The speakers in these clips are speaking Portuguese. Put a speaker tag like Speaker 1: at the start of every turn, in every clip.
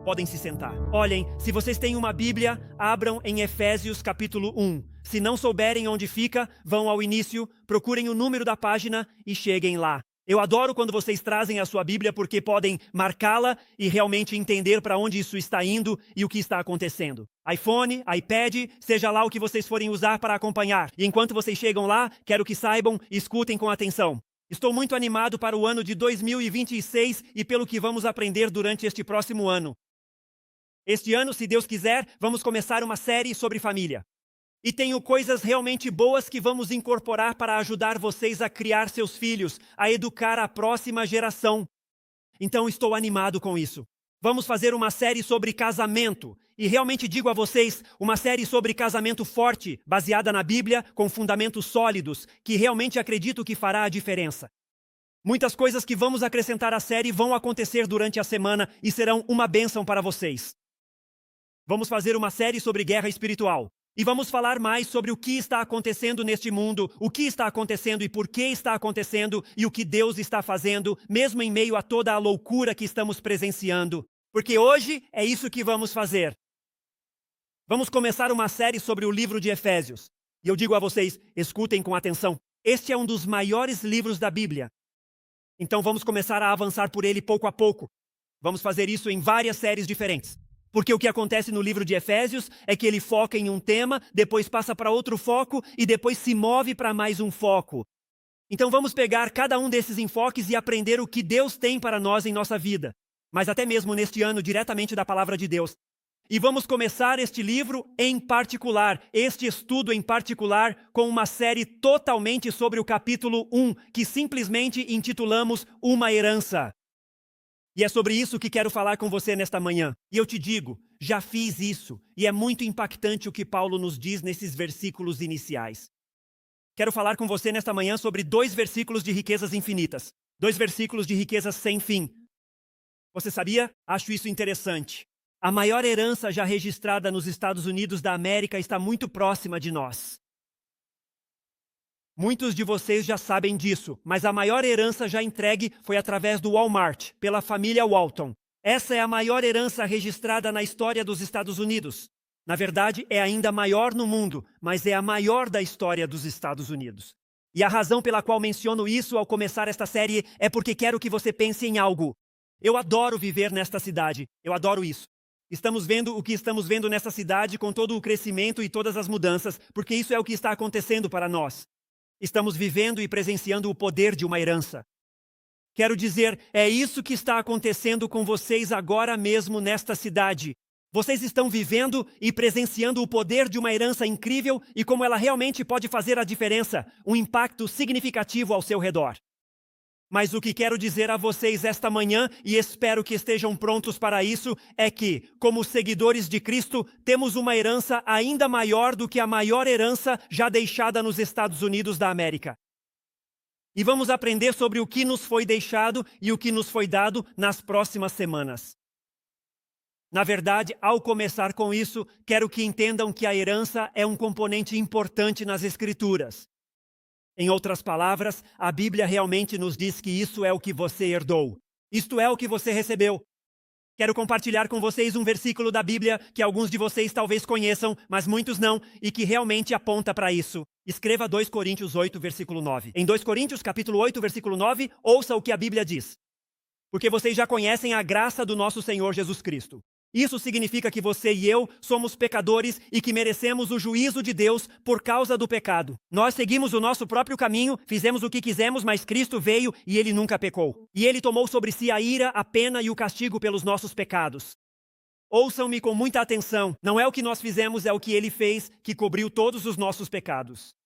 Speaker 1: Podem se sentar. Olhem, se vocês têm uma Bíblia, abram em Efésios capítulo 1. Se não souberem onde fica, vão ao início, procurem o número da página e cheguem lá. Eu adoro quando vocês trazem a sua Bíblia porque podem marcá-la e realmente entender para onde isso está indo e o que está acontecendo. iPhone, iPad, seja lá o que vocês forem usar para acompanhar. E enquanto vocês chegam lá, quero que saibam, escutem com atenção. Estou muito animado para o ano de 2026 e pelo que vamos aprender durante este próximo ano. Este ano, se Deus quiser, vamos começar uma série sobre família. E tenho coisas realmente boas que vamos incorporar para ajudar vocês a criar seus filhos, a educar a próxima geração. Então estou animado com isso. Vamos fazer uma série sobre casamento. E realmente digo a vocês, uma série sobre casamento forte, baseada na Bíblia, com fundamentos sólidos, que realmente acredito que fará a diferença. Muitas coisas que vamos acrescentar à série vão acontecer durante a semana e serão uma bênção para vocês. Vamos fazer uma série sobre guerra espiritual. E vamos falar mais sobre o que está acontecendo neste mundo, o que está acontecendo e por que está acontecendo e o que Deus está fazendo, mesmo em meio a toda a loucura que estamos presenciando. Porque hoje é isso que vamos fazer. Vamos começar uma série sobre o livro de Efésios. E eu digo a vocês, escutem com atenção. Este é um dos maiores livros da Bíblia. Então vamos começar a avançar por ele pouco a pouco. Vamos fazer isso em várias séries diferentes. Porque o que acontece no livro de Efésios é que ele foca em um tema, depois passa para outro foco e depois se move para mais um foco. Então vamos pegar cada um desses enfoques e aprender o que Deus tem para nós em nossa vida. Mas até mesmo neste ano, diretamente da palavra de Deus. E vamos começar este livro em particular, este estudo em particular, com uma série totalmente sobre o capítulo 1, que simplesmente intitulamos Uma Herança. E é sobre isso que quero falar com você nesta manhã. E eu te digo, já fiz isso. E é muito impactante o que Paulo nos diz nesses versículos iniciais. Quero falar com você nesta manhã sobre 2 versículos de riquezas infinitas. 2 versículos de riquezas sem fim. Você sabia? Acho isso interessante. A maior herança já registrada nos Estados Unidos da América está muito próxima de nós. Muitos de vocês já sabem disso, mas a maior herança já entregue foi através do Walmart, pela família Walton. Essa é a maior herança registrada na história dos Estados Unidos. Na verdade, é ainda maior no mundo, mas é a maior da história dos Estados Unidos. E a razão pela qual menciono isso ao começar esta série é porque quero que você pense em algo. Eu adoro viver nesta cidade, eu adoro isso. Estamos vendo o que estamos vendo nesta cidade com todo o crescimento e todas as mudanças, porque isso é o que está acontecendo para nós. Estamos vivendo e presenciando o poder de uma herança. Quero dizer, é isso que está acontecendo com vocês agora mesmo nesta cidade. Vocês estão vivendo e presenciando o poder de uma herança incrível e como ela realmente pode fazer a diferença, um impacto significativo ao seu redor. Mas o que quero dizer a vocês esta manhã, e espero que estejam prontos para isso, é que, como seguidores de Cristo, temos uma herança ainda maior do que a maior herança já deixada nos Estados Unidos da América. E vamos aprender sobre o que nos foi deixado e o que nos foi dado nas próximas semanas. Na verdade, ao começar com isso, quero que entendam que a herança é um componente importante nas Escrituras. Em outras palavras, a Bíblia realmente nos diz que isso é o que você herdou. Isto é o que você recebeu. Quero compartilhar com vocês um versículo da Bíblia que alguns de vocês talvez conheçam, mas muitos não, e que realmente aponta para isso. Escreva 2 Coríntios 8, versículo 9. Em 2 Coríntios, capítulo 8, versículo 9, ouça o que a Bíblia diz. Porque vocês já conhecem a graça do nosso Senhor Jesus Cristo. Isso significa que você e eu somos pecadores e que merecemos o juízo de Deus por causa do pecado. Nós seguimos o nosso próprio caminho, fizemos o que quisemos, mas Cristo veio e Ele nunca pecou. E Ele tomou sobre si a ira, a pena e o castigo pelos nossos pecados. Ouçam-me com muita atenção. Não é o que nós fizemos, é o que Ele fez, que cobriu todos os nossos pecados.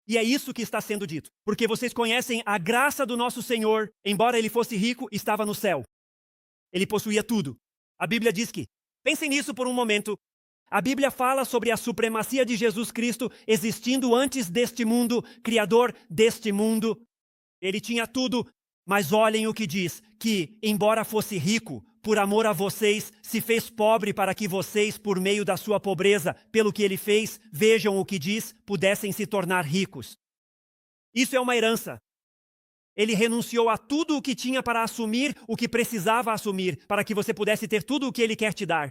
Speaker 1: E é isso que está sendo dito. Porque vocês conhecem a graça do nosso Senhor. Embora Ele fosse rico, estava no céu. Ele possuía tudo. A Bíblia diz que, pensem nisso por um momento. A Bíblia fala sobre a supremacia de Jesus Cristo existindo antes deste mundo, criador deste mundo. Ele tinha tudo, mas olhem o que diz, que, embora fosse rico, por amor a vocês, se fez pobre para que vocês, por meio da sua pobreza, pelo que ele fez, vejam o que diz, pudessem se tornar ricos. Isso é uma herança. Ele renunciou a tudo o que tinha para assumir o que precisava assumir, para que você pudesse ter tudo o que Ele quer te dar.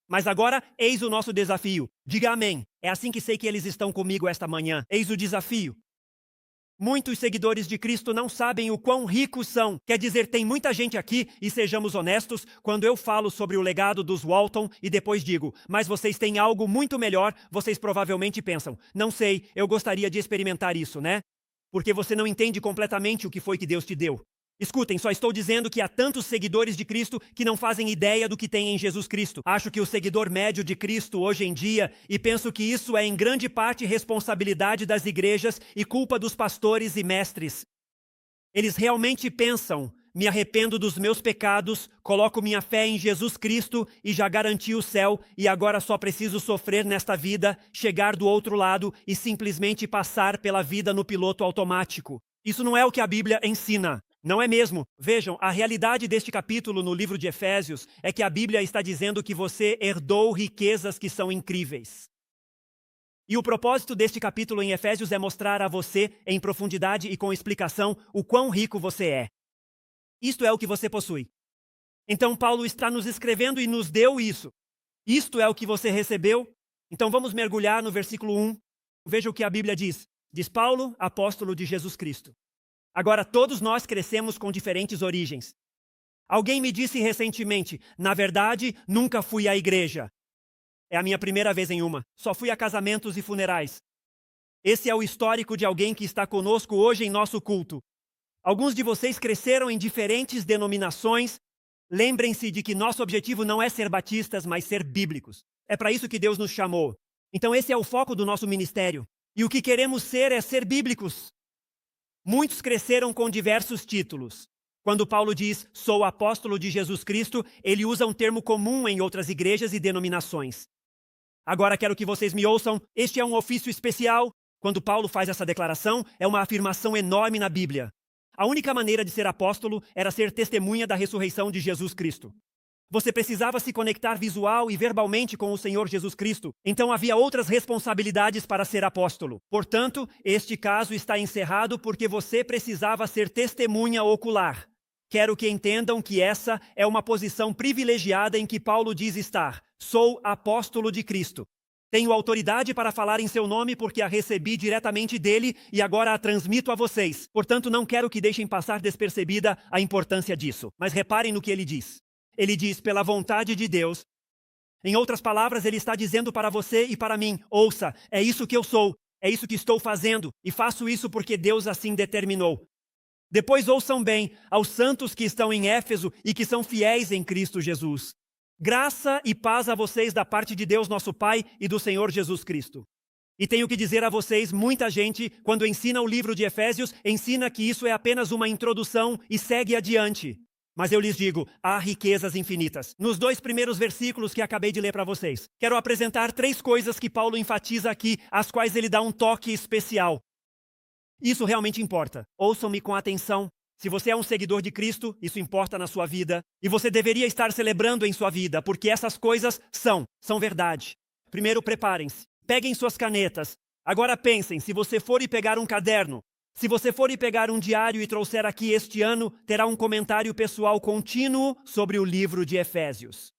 Speaker 1: Mas agora, eis o nosso desafio. Diga amém. É assim que sei que eles estão comigo esta manhã. Eis o desafio. Muitos seguidores de Cristo não sabem o quão ricos são. Quer dizer, tem muita gente aqui, e sejamos honestos, quando eu falo sobre o legado dos Walton e depois digo, mas vocês têm algo muito melhor, vocês provavelmente pensam, não sei, eu gostaria de experimentar isso, né? Porque você não entende completamente o que foi que Deus te deu. Escutem, só estou dizendo que há tantos seguidores de Cristo que não fazem ideia do que tem em Jesus Cristo. Acho que o seguidor médio de Cristo hoje em dia, e penso que isso é em grande parte responsabilidade das igrejas e culpa dos pastores e mestres. Eles realmente pensam, me arrependo dos meus pecados, coloco minha fé em Jesus Cristo e já garanti o céu e agora só preciso sofrer nesta vida, chegar do outro lado e simplesmente passar pela vida no piloto automático. Isso não é o que a Bíblia ensina. Não é mesmo? Vejam, a realidade deste capítulo no livro de Efésios é que a Bíblia está dizendo que você herdou riquezas que são incríveis. E o propósito deste capítulo em Efésios é mostrar a você, em profundidade e com explicação, o quão rico você é. Isto é o que você possui. Então Paulo está nos escrevendo e nos deu isso. Isto é o que você recebeu. Então vamos mergulhar no versículo 1. Veja o que a Bíblia diz. Diz Paulo, apóstolo de Jesus Cristo. Agora, todos nós crescemos com diferentes origens. Alguém me disse recentemente, na verdade, nunca fui à igreja. É a minha primeira vez em uma. Só fui a casamentos e funerais. Esse é o histórico de alguém que está conosco hoje em nosso culto. Alguns de vocês cresceram em diferentes denominações. Lembrem-se de que nosso objetivo não é ser batistas, mas ser bíblicos. É para isso que Deus nos chamou. Então esse é o foco do nosso ministério. E o que queremos ser é ser bíblicos. Muitos cresceram com diversos títulos. Quando Paulo diz, sou apóstolo de Jesus Cristo, ele usa um termo comum em outras igrejas e denominações. Agora quero que vocês me ouçam, este é um ofício especial. Quando Paulo faz essa declaração, é uma afirmação enorme na Bíblia. A única maneira de ser apóstolo era ser testemunha da ressurreição de Jesus Cristo. Você precisava se conectar visual e verbalmente com o Senhor Jesus Cristo. Então havia outras responsabilidades para ser apóstolo. Portanto, este caso está encerrado porque você precisava ser testemunha ocular. Quero que entendam que essa é uma posição privilegiada em que Paulo diz estar. Sou apóstolo de Cristo. Tenho autoridade para falar em seu nome porque a recebi diretamente dele e agora a transmito a vocês. Portanto, não quero que deixem passar despercebida a importância disso. Mas reparem no que ele diz. Ele diz, pela vontade de Deus. Em outras palavras, ele está dizendo para você e para mim, ouça, é isso que eu sou, é isso que estou fazendo, e faço isso porque Deus assim determinou. Depois ouçam bem aos santos que estão em Éfeso e que são fiéis em Cristo Jesus. Graça e paz a vocês da parte de Deus nosso Pai e do Senhor Jesus Cristo. E tenho que dizer a vocês, muita gente, quando ensina o livro de Efésios, ensina que isso é apenas uma introdução e segue adiante. Mas eu lhes digo, há riquezas infinitas. Nos 2 primeiros versículos que acabei de ler para vocês, quero apresentar 3 coisas que Paulo enfatiza aqui, às quais ele dá um toque especial. Isso realmente importa. Ouçam-me com atenção. Se você é um seguidor de Cristo, isso importa na sua vida. E você deveria estar celebrando em sua vida, porque essas coisas são verdade. Primeiro, preparem-se. Peguem suas canetas. Agora pensem, se você for e pegar um caderno, se você for e pegar um diário e trouxer aqui este ano, terá um comentário pessoal contínuo sobre o livro de Efésios.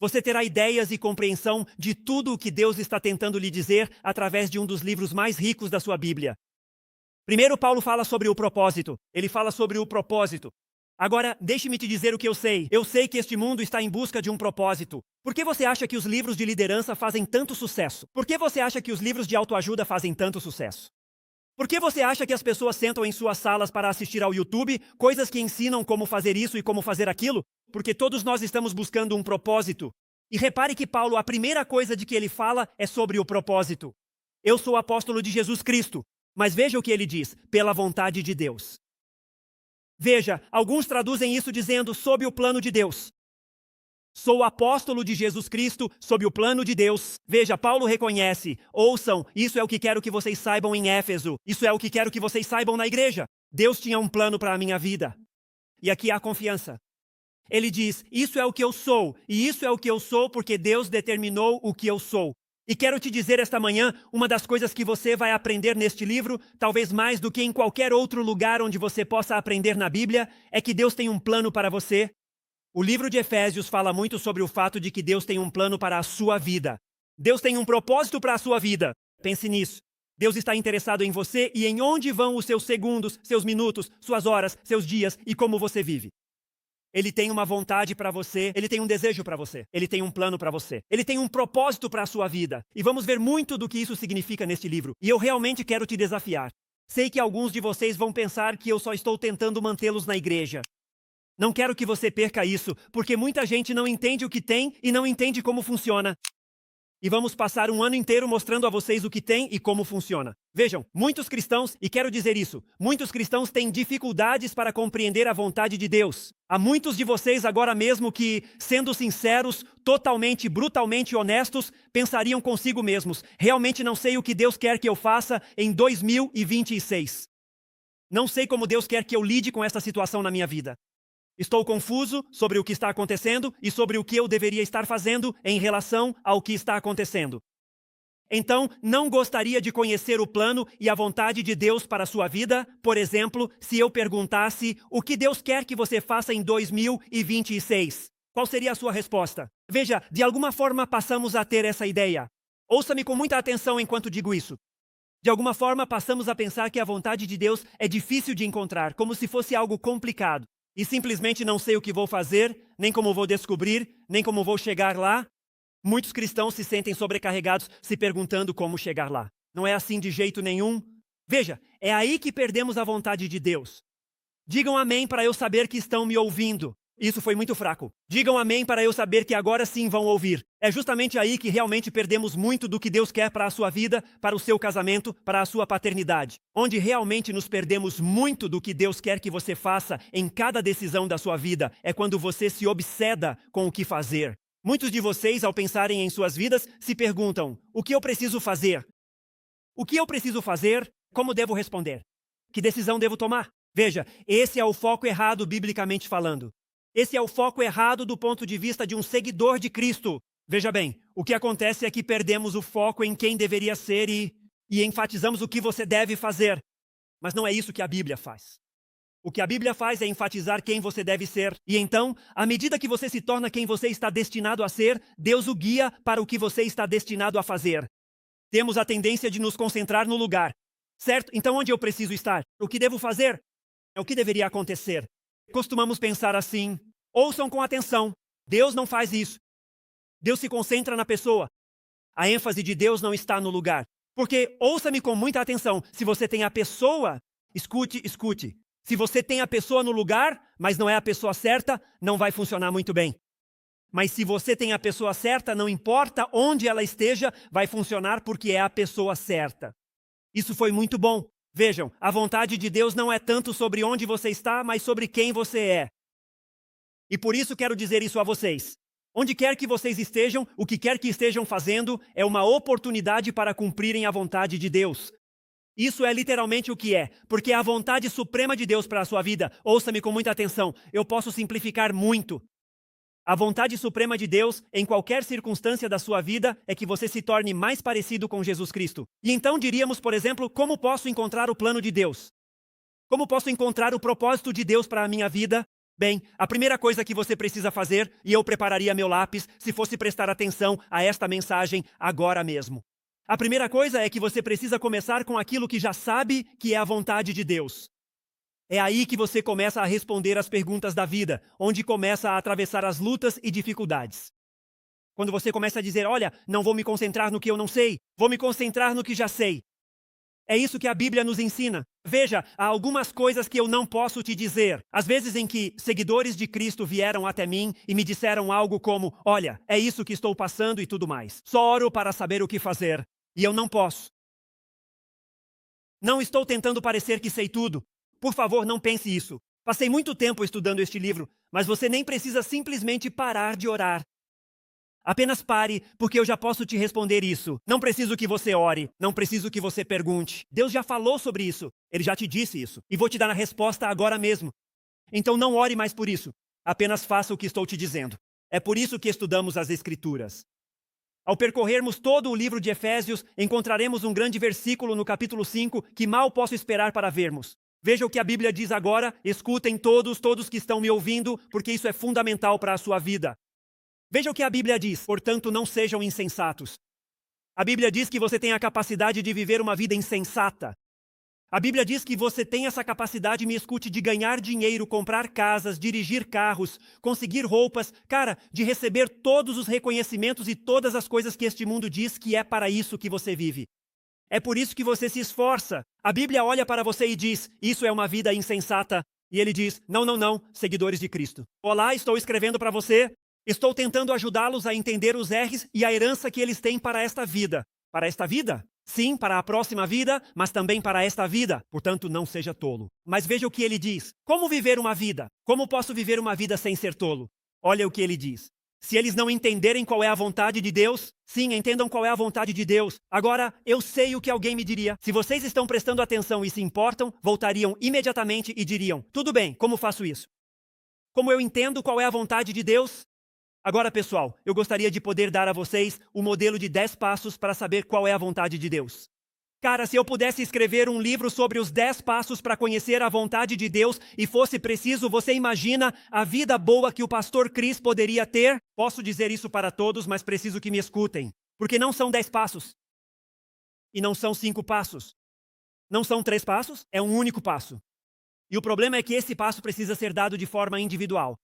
Speaker 1: Você terá ideias e compreensão de tudo o que Deus está tentando lhe dizer através de um dos livros mais ricos da sua Bíblia. Primeiro, Paulo fala sobre o propósito. Ele fala sobre o propósito. Agora, deixe-me te dizer o que eu sei. Eu sei que este mundo está em busca de um propósito. Por que você acha que os livros de liderança fazem tanto sucesso? Por que você acha que os livros de autoajuda fazem tanto sucesso? Por que você acha que as pessoas sentam em suas salas para assistir ao YouTube coisas que ensinam como fazer isso e como fazer aquilo? Porque todos nós estamos buscando um propósito. E repare que Paulo, a primeira coisa de que ele fala é sobre o propósito. Eu sou apóstolo de Jesus Cristo. Mas veja o que ele diz, pela vontade de Deus. Veja, alguns traduzem isso dizendo sob o plano de Deus. Sou apóstolo de Jesus Cristo sob o plano de Deus. Veja, Paulo reconhece, ouçam, isso é o que quero que vocês saibam em Éfeso. Isso é o que quero que vocês saibam na igreja. Deus tinha um plano para a minha vida. E aqui há confiança. Ele diz, isso é o que eu sou, e isso é o que eu sou porque Deus determinou o que eu sou. E quero te dizer esta manhã, uma das coisas que você vai aprender neste livro, talvez mais do que em qualquer outro lugar onde você possa aprender na Bíblia, é que Deus tem um plano para você. O livro de Efésios fala muito sobre o fato de que Deus tem um plano para a sua vida. Deus tem um propósito para a sua vida. Pense nisso. Deus está interessado em você e em onde vão os seus segundos, seus minutos, suas horas, seus dias e como você vive. Ele tem uma vontade para você, ele tem um desejo para você, ele tem um plano para você, ele tem um propósito para a sua vida. E vamos ver muito do que isso significa neste livro. E eu realmente quero te desafiar. Sei que alguns de vocês vão pensar que eu só estou tentando mantê-los na igreja. Não quero que você perca isso, porque muita gente não entende o que tem e não entende como funciona. E vamos passar um ano inteiro mostrando a vocês o que tem e como funciona. Vejam, muitos cristãos, e quero dizer isso, muitos cristãos têm dificuldades para compreender a vontade de Deus. Há muitos de vocês agora mesmo que, sendo sinceros, totalmente, brutalmente honestos, pensariam consigo mesmos: realmente não sei o que Deus quer que eu faça em 2026. Não sei como Deus quer que eu lide com esta situação na minha vida. Estou confuso sobre o que está acontecendo e sobre o que eu deveria estar fazendo em relação ao que está acontecendo. Então, não gostaria de conhecer o plano e a vontade de Deus para a sua vida? Por exemplo, se eu perguntasse o que Deus quer que você faça em 2026, qual seria a sua resposta? Veja, de alguma forma passamos a ter essa ideia. Ouça-me com muita atenção enquanto digo isso. De alguma forma passamos a pensar que a vontade de Deus é difícil de encontrar, como se fosse algo complicado. E simplesmente não sei o que vou fazer, nem como vou descobrir, nem como vou chegar lá. Muitos cristãos se sentem sobrecarregados se perguntando como chegar lá. Não é assim de jeito nenhum. Veja, é aí que perdemos a vontade de Deus. Digam amém para eu saber que estão me ouvindo. Isso foi muito fraco. Digam amém para eu saber que agora sim vão ouvir. É justamente aí que realmente perdemos muito do que Deus quer para a sua vida, para o seu casamento, para a sua paternidade. Onde realmente nos perdemos muito do que Deus quer que você faça em cada decisão da sua vida é quando você se obseda com o que fazer. Muitos de vocês, ao pensarem em suas vidas, se perguntam: o que eu preciso fazer? O que eu preciso fazer? Como devo responder? Que decisão devo tomar? Veja, esse é o foco errado biblicamente falando. Esse é o foco errado do ponto de vista de um seguidor de Cristo. Veja bem, o que acontece é que perdemos o foco em quem deveria ser e enfatizamos o que você deve fazer. Mas não é isso que a Bíblia faz. O que a Bíblia faz é enfatizar quem você deve ser. E então, à medida que você se torna quem você está destinado a ser, Deus o guia para o que você está destinado a fazer. Temos a tendência de nos concentrar no lugar. Certo? Então onde eu preciso estar? O que devo fazer? É o que deveria acontecer. Costumamos pensar assim: ouçam com atenção, Deus não faz isso. Deus se concentra na pessoa. A ênfase de Deus não está no lugar. Porque, ouça-me com muita atenção, se você tem a pessoa, escute. Se você tem a pessoa no lugar, mas não é a pessoa certa, não vai funcionar muito bem. Mas se você tem a pessoa certa, não importa onde ela esteja, vai funcionar porque é a pessoa certa. Isso foi muito bom. Vejam, a vontade de Deus não é tanto sobre onde você está, mas sobre quem você é. E por isso quero dizer isso a vocês. Onde quer que vocês estejam, o que quer que estejam fazendo, é uma oportunidade para cumprirem a vontade de Deus. Isso é literalmente o que é, porque é a vontade suprema de Deus para a sua vida. Ouça-me com muita atenção, eu posso simplificar muito. A vontade suprema de Deus, em qualquer circunstância da sua vida, é que você se torne mais parecido com Jesus Cristo. E então diríamos, por exemplo, como posso encontrar o plano de Deus? Como posso encontrar o propósito de Deus para a minha vida? Bem, a primeira coisa que você precisa fazer, e eu prepararia meu lápis se fosse prestar atenção a esta mensagem agora mesmo. A primeira coisa é que você precisa começar com aquilo que já sabe que é a vontade de Deus. É aí que você começa a responder as perguntas da vida, onde começa a atravessar as lutas e dificuldades. Quando você começa a dizer: olha, não vou me concentrar no que eu não sei, vou me concentrar no que já sei. É isso que a Bíblia nos ensina. Veja, há algumas coisas que eu não posso te dizer. Às vezes em que seguidores de Cristo vieram até mim e me disseram algo como: olha, é isso que estou passando e tudo mais. Só oro para saber o que fazer. E eu não posso. Não estou tentando parecer que sei tudo. Por favor, não pense isso. Passei muito tempo estudando este livro, mas você nem precisa simplesmente parar de orar. Apenas pare, porque eu já posso te responder isso. Não preciso que você ore, não preciso que você pergunte. Deus já falou sobre isso, Ele já te disse isso, e vou te dar a resposta agora mesmo. Então não ore mais por isso, apenas faça o que estou te dizendo. É por isso que estudamos as Escrituras. Ao percorrermos todo o livro de Efésios, encontraremos um grande versículo no capítulo 5 que mal posso esperar para vermos. Veja o que a Bíblia diz agora, escutem todos que estão me ouvindo, porque isso é fundamental para a sua vida. Veja o que a Bíblia diz, portanto não sejam insensatos. A Bíblia diz que você tem a capacidade de viver uma vida insensata. A Bíblia diz que você tem essa capacidade, me escute, de ganhar dinheiro, comprar casas, dirigir carros, conseguir roupas, cara, de receber todos os reconhecimentos e todas as coisas que este mundo diz que é para isso que você vive. É por isso que você se esforça. A Bíblia olha para você e diz, isso é uma vida insensata. E ele diz, não, seguidores de Cristo. Olá, estou escrevendo para você. Estou tentando ajudá-los a entender os R's e a herança que eles têm para esta vida. Para esta vida? Sim, para a próxima vida, mas também para esta vida. Portanto, não seja tolo. Mas veja o que ele diz. Como viver uma vida? Como posso viver uma vida sem ser tolo? Olha o que ele diz. Se eles não entenderem qual é a vontade de Deus, sim, entendam qual é a vontade de Deus. Agora, eu sei o que alguém me diria. Se vocês estão prestando atenção e se importam, voltariam imediatamente e diriam, tudo bem, como faço isso? Como eu entendo qual é a vontade de Deus? Agora, pessoal, eu gostaria de poder dar a vocês o modelo de 10 passos para saber qual é a vontade de Deus. Cara, se eu pudesse escrever um livro sobre os 10 passos para conhecer a vontade de Deus e fosse preciso, você imagina a vida boa que o pastor Chris poderia ter? Posso dizer isso para todos, mas preciso que me escutem. Porque não são 10 passos. E não são 5 passos. Não são 3 passos, é um único passo. E o problema é que esse passo precisa ser dado de forma individual.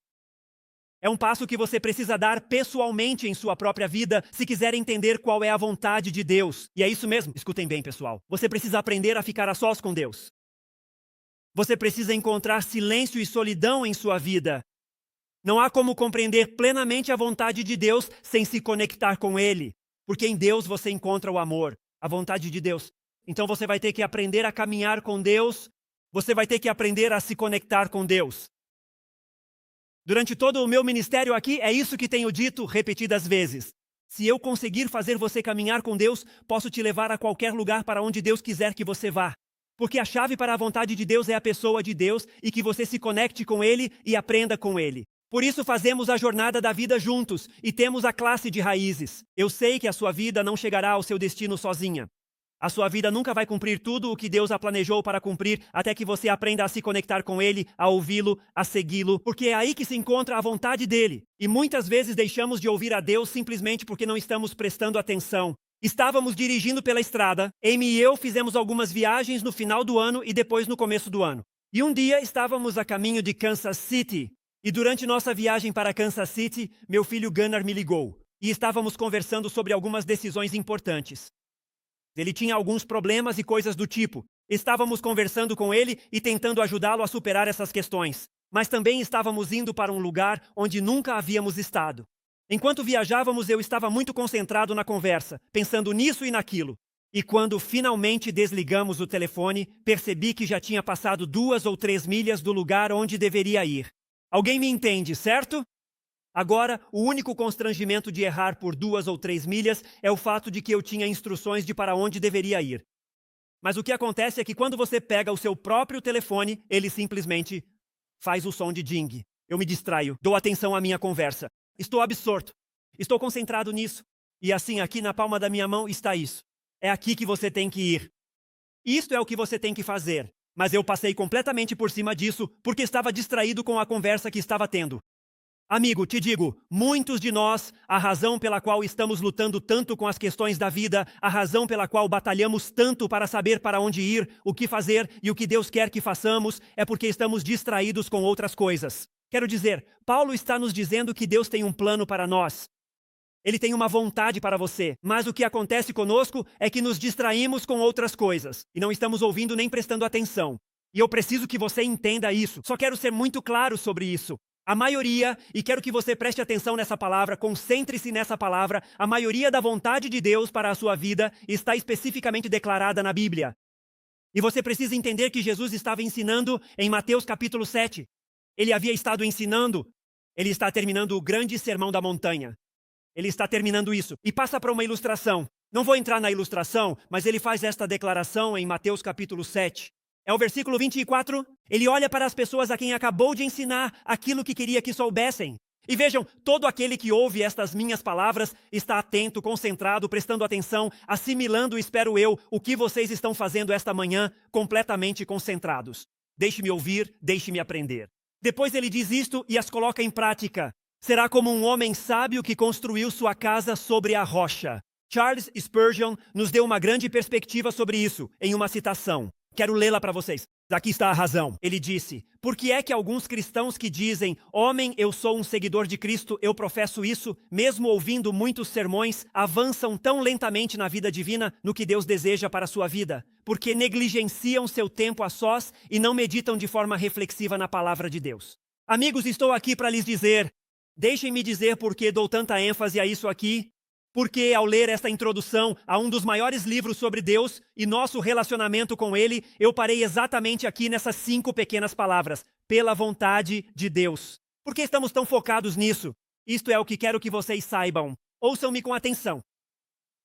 Speaker 1: É um passo que você precisa dar pessoalmente em sua própria vida se quiser entender qual é a vontade de Deus. E é isso mesmo, escutem bem, pessoal. Você precisa aprender a ficar a sós com Deus. Você precisa encontrar silêncio e solidão em sua vida. Não há como compreender plenamente a vontade de Deus sem se conectar com Ele. Porque em Deus você encontra o amor, a vontade de Deus. Então você vai ter que aprender a caminhar com Deus. Você vai ter que aprender a se conectar com Deus. Durante todo o meu ministério aqui, é isso que tenho dito repetidas vezes. Se eu conseguir fazer você caminhar com Deus, posso te levar a qualquer lugar para onde Deus quiser que você vá. Porque a chave para a vontade de Deus é a pessoa de Deus e que você se conecte com Ele e aprenda com Ele. Por isso fazemos a jornada da vida juntos e temos a classe de raízes. Eu sei que a sua vida não chegará ao seu destino sozinha. A sua vida nunca vai cumprir tudo o que Deus a planejou para cumprir até que você aprenda a se conectar com Ele, a ouvi-lo, a segui-lo, porque é aí que se encontra a vontade dEle. E muitas vezes deixamos de ouvir a Deus simplesmente porque não estamos prestando atenção. Estávamos dirigindo pela estrada, Amy e eu fizemos algumas viagens no final do ano e depois no começo do ano. E um dia estávamos a caminho de Kansas City. E durante nossa viagem para Kansas City, meu filho Gunnar me ligou. E estávamos conversando sobre algumas decisões importantes. Ele tinha alguns problemas e coisas do tipo. Estávamos conversando com ele e tentando ajudá-lo a superar essas questões. Mas também estávamos indo para um lugar onde nunca havíamos estado. Enquanto viajávamos, eu estava muito concentrado na conversa, pensando nisso e naquilo. E quando finalmente desligamos o telefone, percebi que já tinha passado 2 ou 3 milhas do lugar onde deveria ir. Alguém me entende, certo? Agora, o único constrangimento de errar por 2 ou 3 milhas é o fato de que eu tinha instruções de para onde deveria ir. Mas o que acontece é que quando você pega o seu próprio telefone, ele simplesmente faz o som de ding. Eu me distraio, dou atenção à minha conversa. Estou absorto. Estou concentrado nisso. E assim, aqui na palma da minha mão está isso. É aqui que você tem que ir. Isto é o que você tem que fazer. Mas eu passei completamente por cima disso porque estava distraído com a conversa que estava tendo. Amigo, te digo, muitos de nós, a razão pela qual estamos lutando tanto com as questões da vida, a razão pela qual batalhamos tanto para saber para onde ir, o que fazer e o que Deus quer que façamos, é porque estamos distraídos com outras coisas. Quero dizer, Paulo está nos dizendo que Deus tem um plano para nós. Ele tem uma vontade para você, mas o que acontece conosco é que nos distraímos com outras coisas e não estamos ouvindo nem prestando atenção. E eu preciso que você entenda isso. Só quero ser muito claro sobre isso. A maioria, e quero que você preste atenção nessa palavra, concentre-se nessa palavra, a maioria da vontade de Deus para a sua vida está especificamente declarada na Bíblia. E você precisa entender que Jesus estava ensinando em Mateus capítulo 7. Ele havia estado ensinando, ele está terminando o grande sermão da montanha. Ele está terminando isso e passa para uma ilustração. Não vou entrar na ilustração, mas ele faz esta declaração em Mateus capítulo 7. É o versículo 24, ele olha para as pessoas a quem acabou de ensinar aquilo que queria que soubessem. E vejam, todo aquele que ouve estas minhas palavras está atento, concentrado, prestando atenção, assimilando, espero eu, o que vocês estão fazendo esta manhã, completamente concentrados. Deixe-me ouvir, deixe-me aprender. Depois ele diz isto e as coloca em prática. Será como um homem sábio que construiu sua casa sobre a rocha. Charles Spurgeon nos deu uma grande perspectiva sobre isso, em uma citação. Quero lê-la para vocês. Aqui está a razão. Ele disse: por que é que alguns cristãos que dizem, homem, eu sou um seguidor de Cristo, eu professo isso, mesmo ouvindo muitos sermões, avançam tão lentamente na vida divina, no que Deus deseja para a sua vida? Porque negligenciam seu tempo a sós e não meditam de forma reflexiva na palavra de Deus. Amigos, estou aqui para lhes dizer, deixem-me dizer por que dou tanta ênfase a isso aqui, porque ao ler esta introdução a um dos maiores livros sobre Deus e nosso relacionamento com Ele, eu parei exatamente aqui nessas 5 pequenas palavras. Pela vontade de Deus. Por que estamos tão focados nisso? Isto é o que quero que vocês saibam. Ouçam-me com atenção.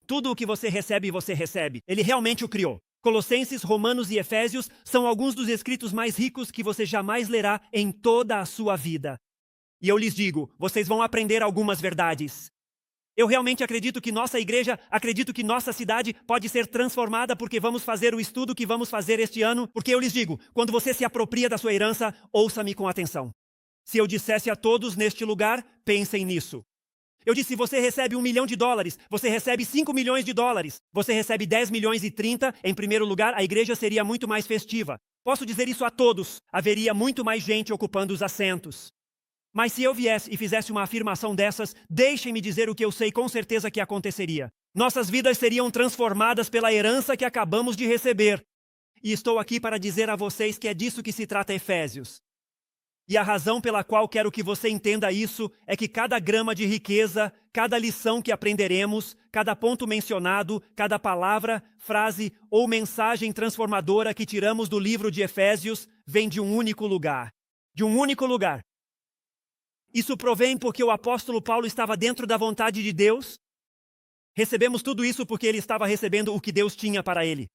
Speaker 1: Tudo o que você recebe. Ele realmente o criou. Colossenses, Romanos e Efésios são alguns dos escritos mais ricos que você jamais lerá em toda a sua vida. E eu lhes digo, vocês vão aprender algumas verdades. Eu realmente acredito que nossa igreja, acredito que nossa cidade pode ser transformada porque vamos fazer o estudo que vamos fazer este ano, porque eu lhes digo, quando você se apropria da sua herança, ouça-me com atenção. Se eu dissesse a todos neste lugar, pensem nisso. Eu disse, você recebe $1 milhão, você recebe $5 milhões, você recebe 10 milhões e 30, em primeiro lugar, a igreja seria muito mais festiva. Posso dizer isso a todos, haveria muito mais gente ocupando os assentos. Mas se eu viesse e fizesse uma afirmação dessas, deixem-me dizer o que eu sei com certeza que aconteceria. Nossas vidas seriam transformadas pela herança que acabamos de receber. E estou aqui para dizer a vocês que é disso que se trata Efésios. E a razão pela qual quero que você entenda isso é que cada grama de riqueza, cada lição que aprenderemos, cada ponto mencionado, cada palavra, frase ou mensagem transformadora que tiramos do livro de Efésios vem de um único lugar. De um único lugar. Isso provém porque o apóstolo Paulo estava dentro da vontade de Deus. Recebemos tudo isso porque ele estava recebendo o que Deus tinha para ele.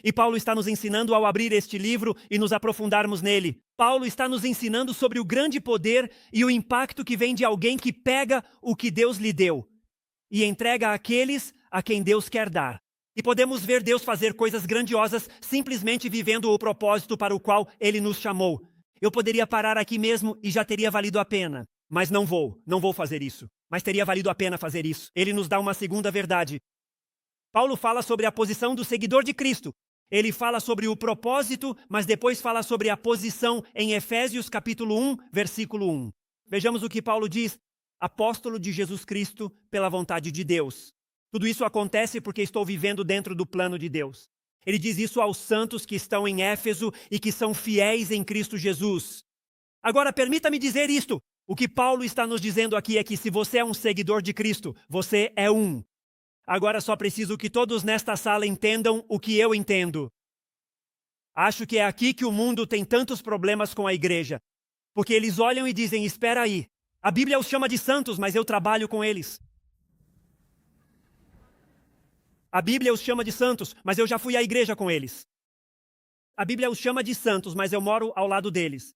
Speaker 1: E Paulo está nos ensinando ao abrir este livro e nos aprofundarmos nele. Paulo está nos ensinando sobre o grande poder e o impacto que vem de alguém que pega o que Deus lhe deu e entrega àqueles a quem Deus quer dar. E podemos ver Deus fazer coisas grandiosas simplesmente vivendo o propósito para o qual ele nos chamou. Eu poderia parar aqui mesmo e já teria valido a pena. Mas não vou fazer isso. Mas teria valido a pena fazer isso. Ele nos dá uma segunda verdade. Paulo fala sobre a posição do seguidor de Cristo. Ele fala sobre o propósito, mas depois fala sobre a posição em Efésios capítulo 1, versículo 1. Vejamos o que Paulo diz. Apóstolo de Jesus Cristo pela vontade de Deus. Tudo isso acontece porque estou vivendo dentro do plano de Deus. Ele diz isso aos santos que estão em Éfeso e que são fiéis em Cristo Jesus. Agora, permita-me dizer isto. O que Paulo está nos dizendo aqui é que se você é um seguidor de Cristo, você é um. Agora só preciso que todos nesta sala entendam o que eu entendo. Acho que é aqui que o mundo tem tantos problemas com a igreja. Porque eles olham e dizem, espera aí. A Bíblia os chama de santos, mas eu trabalho com eles. A Bíblia os chama de santos, mas eu já fui à igreja com eles. A Bíblia os chama de santos, mas eu moro ao lado deles.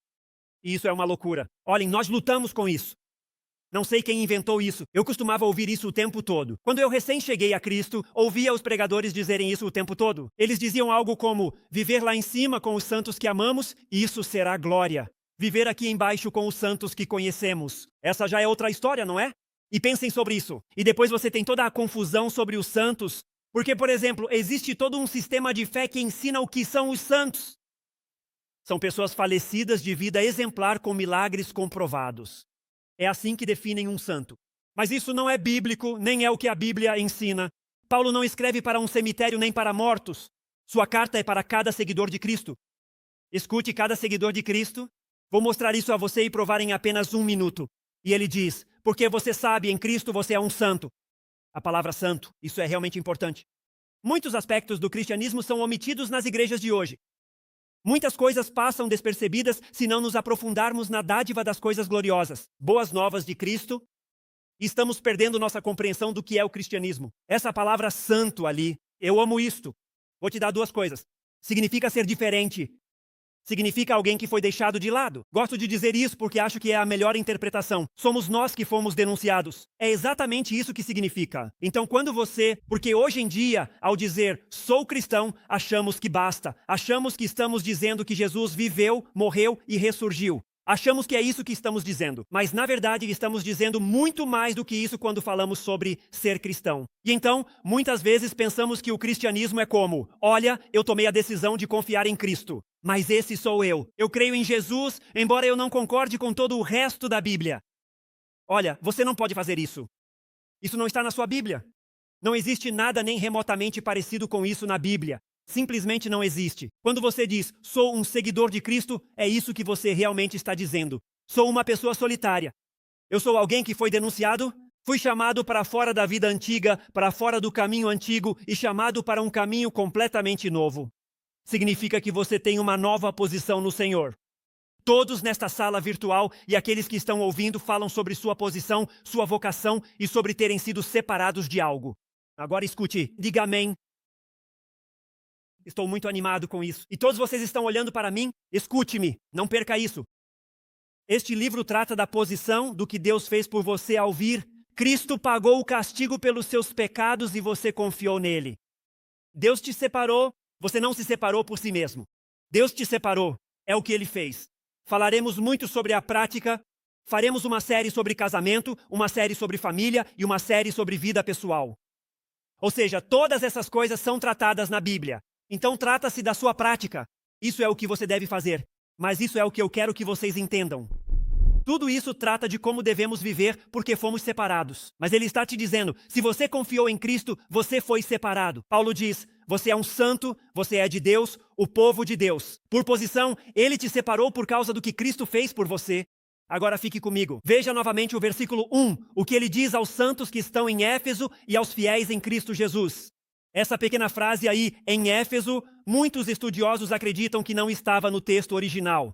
Speaker 1: E isso é uma loucura. Olhem, nós lutamos com isso. Não sei quem inventou isso. Eu costumava ouvir isso o tempo todo. Quando eu recém cheguei a Cristo, ouvia os pregadores dizerem isso o tempo todo. Eles diziam algo como, viver lá em cima com os santos que amamos, isso será glória. Viver aqui embaixo com os santos que conhecemos. Essa já é outra história, não é? E pensem sobre isso. E depois você tem toda a confusão sobre os santos. Porque, por exemplo, existe todo um sistema de fé que ensina o que são os santos. São pessoas falecidas de vida exemplar com milagres comprovados. É assim que definem um santo. Mas isso não é bíblico, nem é o que a Bíblia ensina. Paulo não escreve para um cemitério nem para mortos. Sua carta é para cada seguidor de Cristo. Escute cada seguidor de Cristo. Vou mostrar isso a você e provar em apenas 1 minuto. E ele diz, porque você sabe, em Cristo você é um santo. A palavra santo, isso é realmente importante. Muitos aspectos do cristianismo são omitidos nas igrejas de hoje. Muitas coisas passam despercebidas se não nos aprofundarmos na dádiva das coisas gloriosas, boas novas de Cristo, e estamos perdendo nossa compreensão do que é o cristianismo. Essa palavra santo ali, eu amo isto. Vou te dar 2 coisas. Significa ser diferente. Significa alguém que foi deixado de lado. Gosto de dizer isso porque acho que é a melhor interpretação. Somos nós que fomos denunciados. É exatamente isso que significa. Então, porque hoje em dia, ao dizer sou cristão, achamos que basta. Achamos que estamos dizendo que Jesus viveu, morreu e ressurgiu. Achamos que é isso que estamos dizendo, mas na verdade estamos dizendo muito mais do que isso quando falamos sobre ser cristão. E então, muitas vezes pensamos que o cristianismo é como: olha, eu tomei a decisão de confiar em Cristo, mas esse sou eu. Eu creio em Jesus, embora eu não concorde com todo o resto da Bíblia. Olha, você não pode fazer isso. Isso não está na sua Bíblia. Não existe nada nem remotamente parecido com isso na Bíblia. Simplesmente não existe. Quando você diz, sou um seguidor de Cristo, é isso que você realmente está dizendo. Sou uma pessoa solitária. Eu sou alguém que foi denunciado, fui chamado para fora da vida antiga, para fora do caminho antigo e chamado para um caminho completamente novo. Significa que você tem uma nova posição no Senhor. Todos nesta sala virtual e aqueles que estão ouvindo falam sobre sua posição, sua vocação e sobre terem sido separados de algo. Agora escute, diga amém. Estou muito animado com isso. E todos vocês estão olhando para mim? Escute-me, não perca isso. Este livro trata da posição do que Deus fez por você ao vir. Cristo pagou o castigo pelos seus pecados e você confiou nele. Deus te separou, você não se separou por si mesmo. Deus te separou, é o que ele fez. Falaremos muito sobre a prática, faremos uma série sobre casamento, uma série sobre família e uma série sobre vida pessoal. Ou seja, todas essas coisas são tratadas na Bíblia. Então trata-se da sua prática. Isso é o que você deve fazer. Mas isso é o que eu quero que vocês entendam. Tudo isso trata de como devemos viver porque fomos separados. Mas ele está te dizendo, se você confiou em Cristo, você foi separado. Paulo diz, você é um santo, você é de Deus, o povo de Deus. Por posição, ele te separou por causa do que Cristo fez por você. Agora fique comigo. Veja novamente o versículo 1, o que ele diz aos santos que estão em Éfeso e aos fiéis em Cristo Jesus. Essa pequena frase aí, em Éfeso, muitos estudiosos acreditam que não estava no texto original.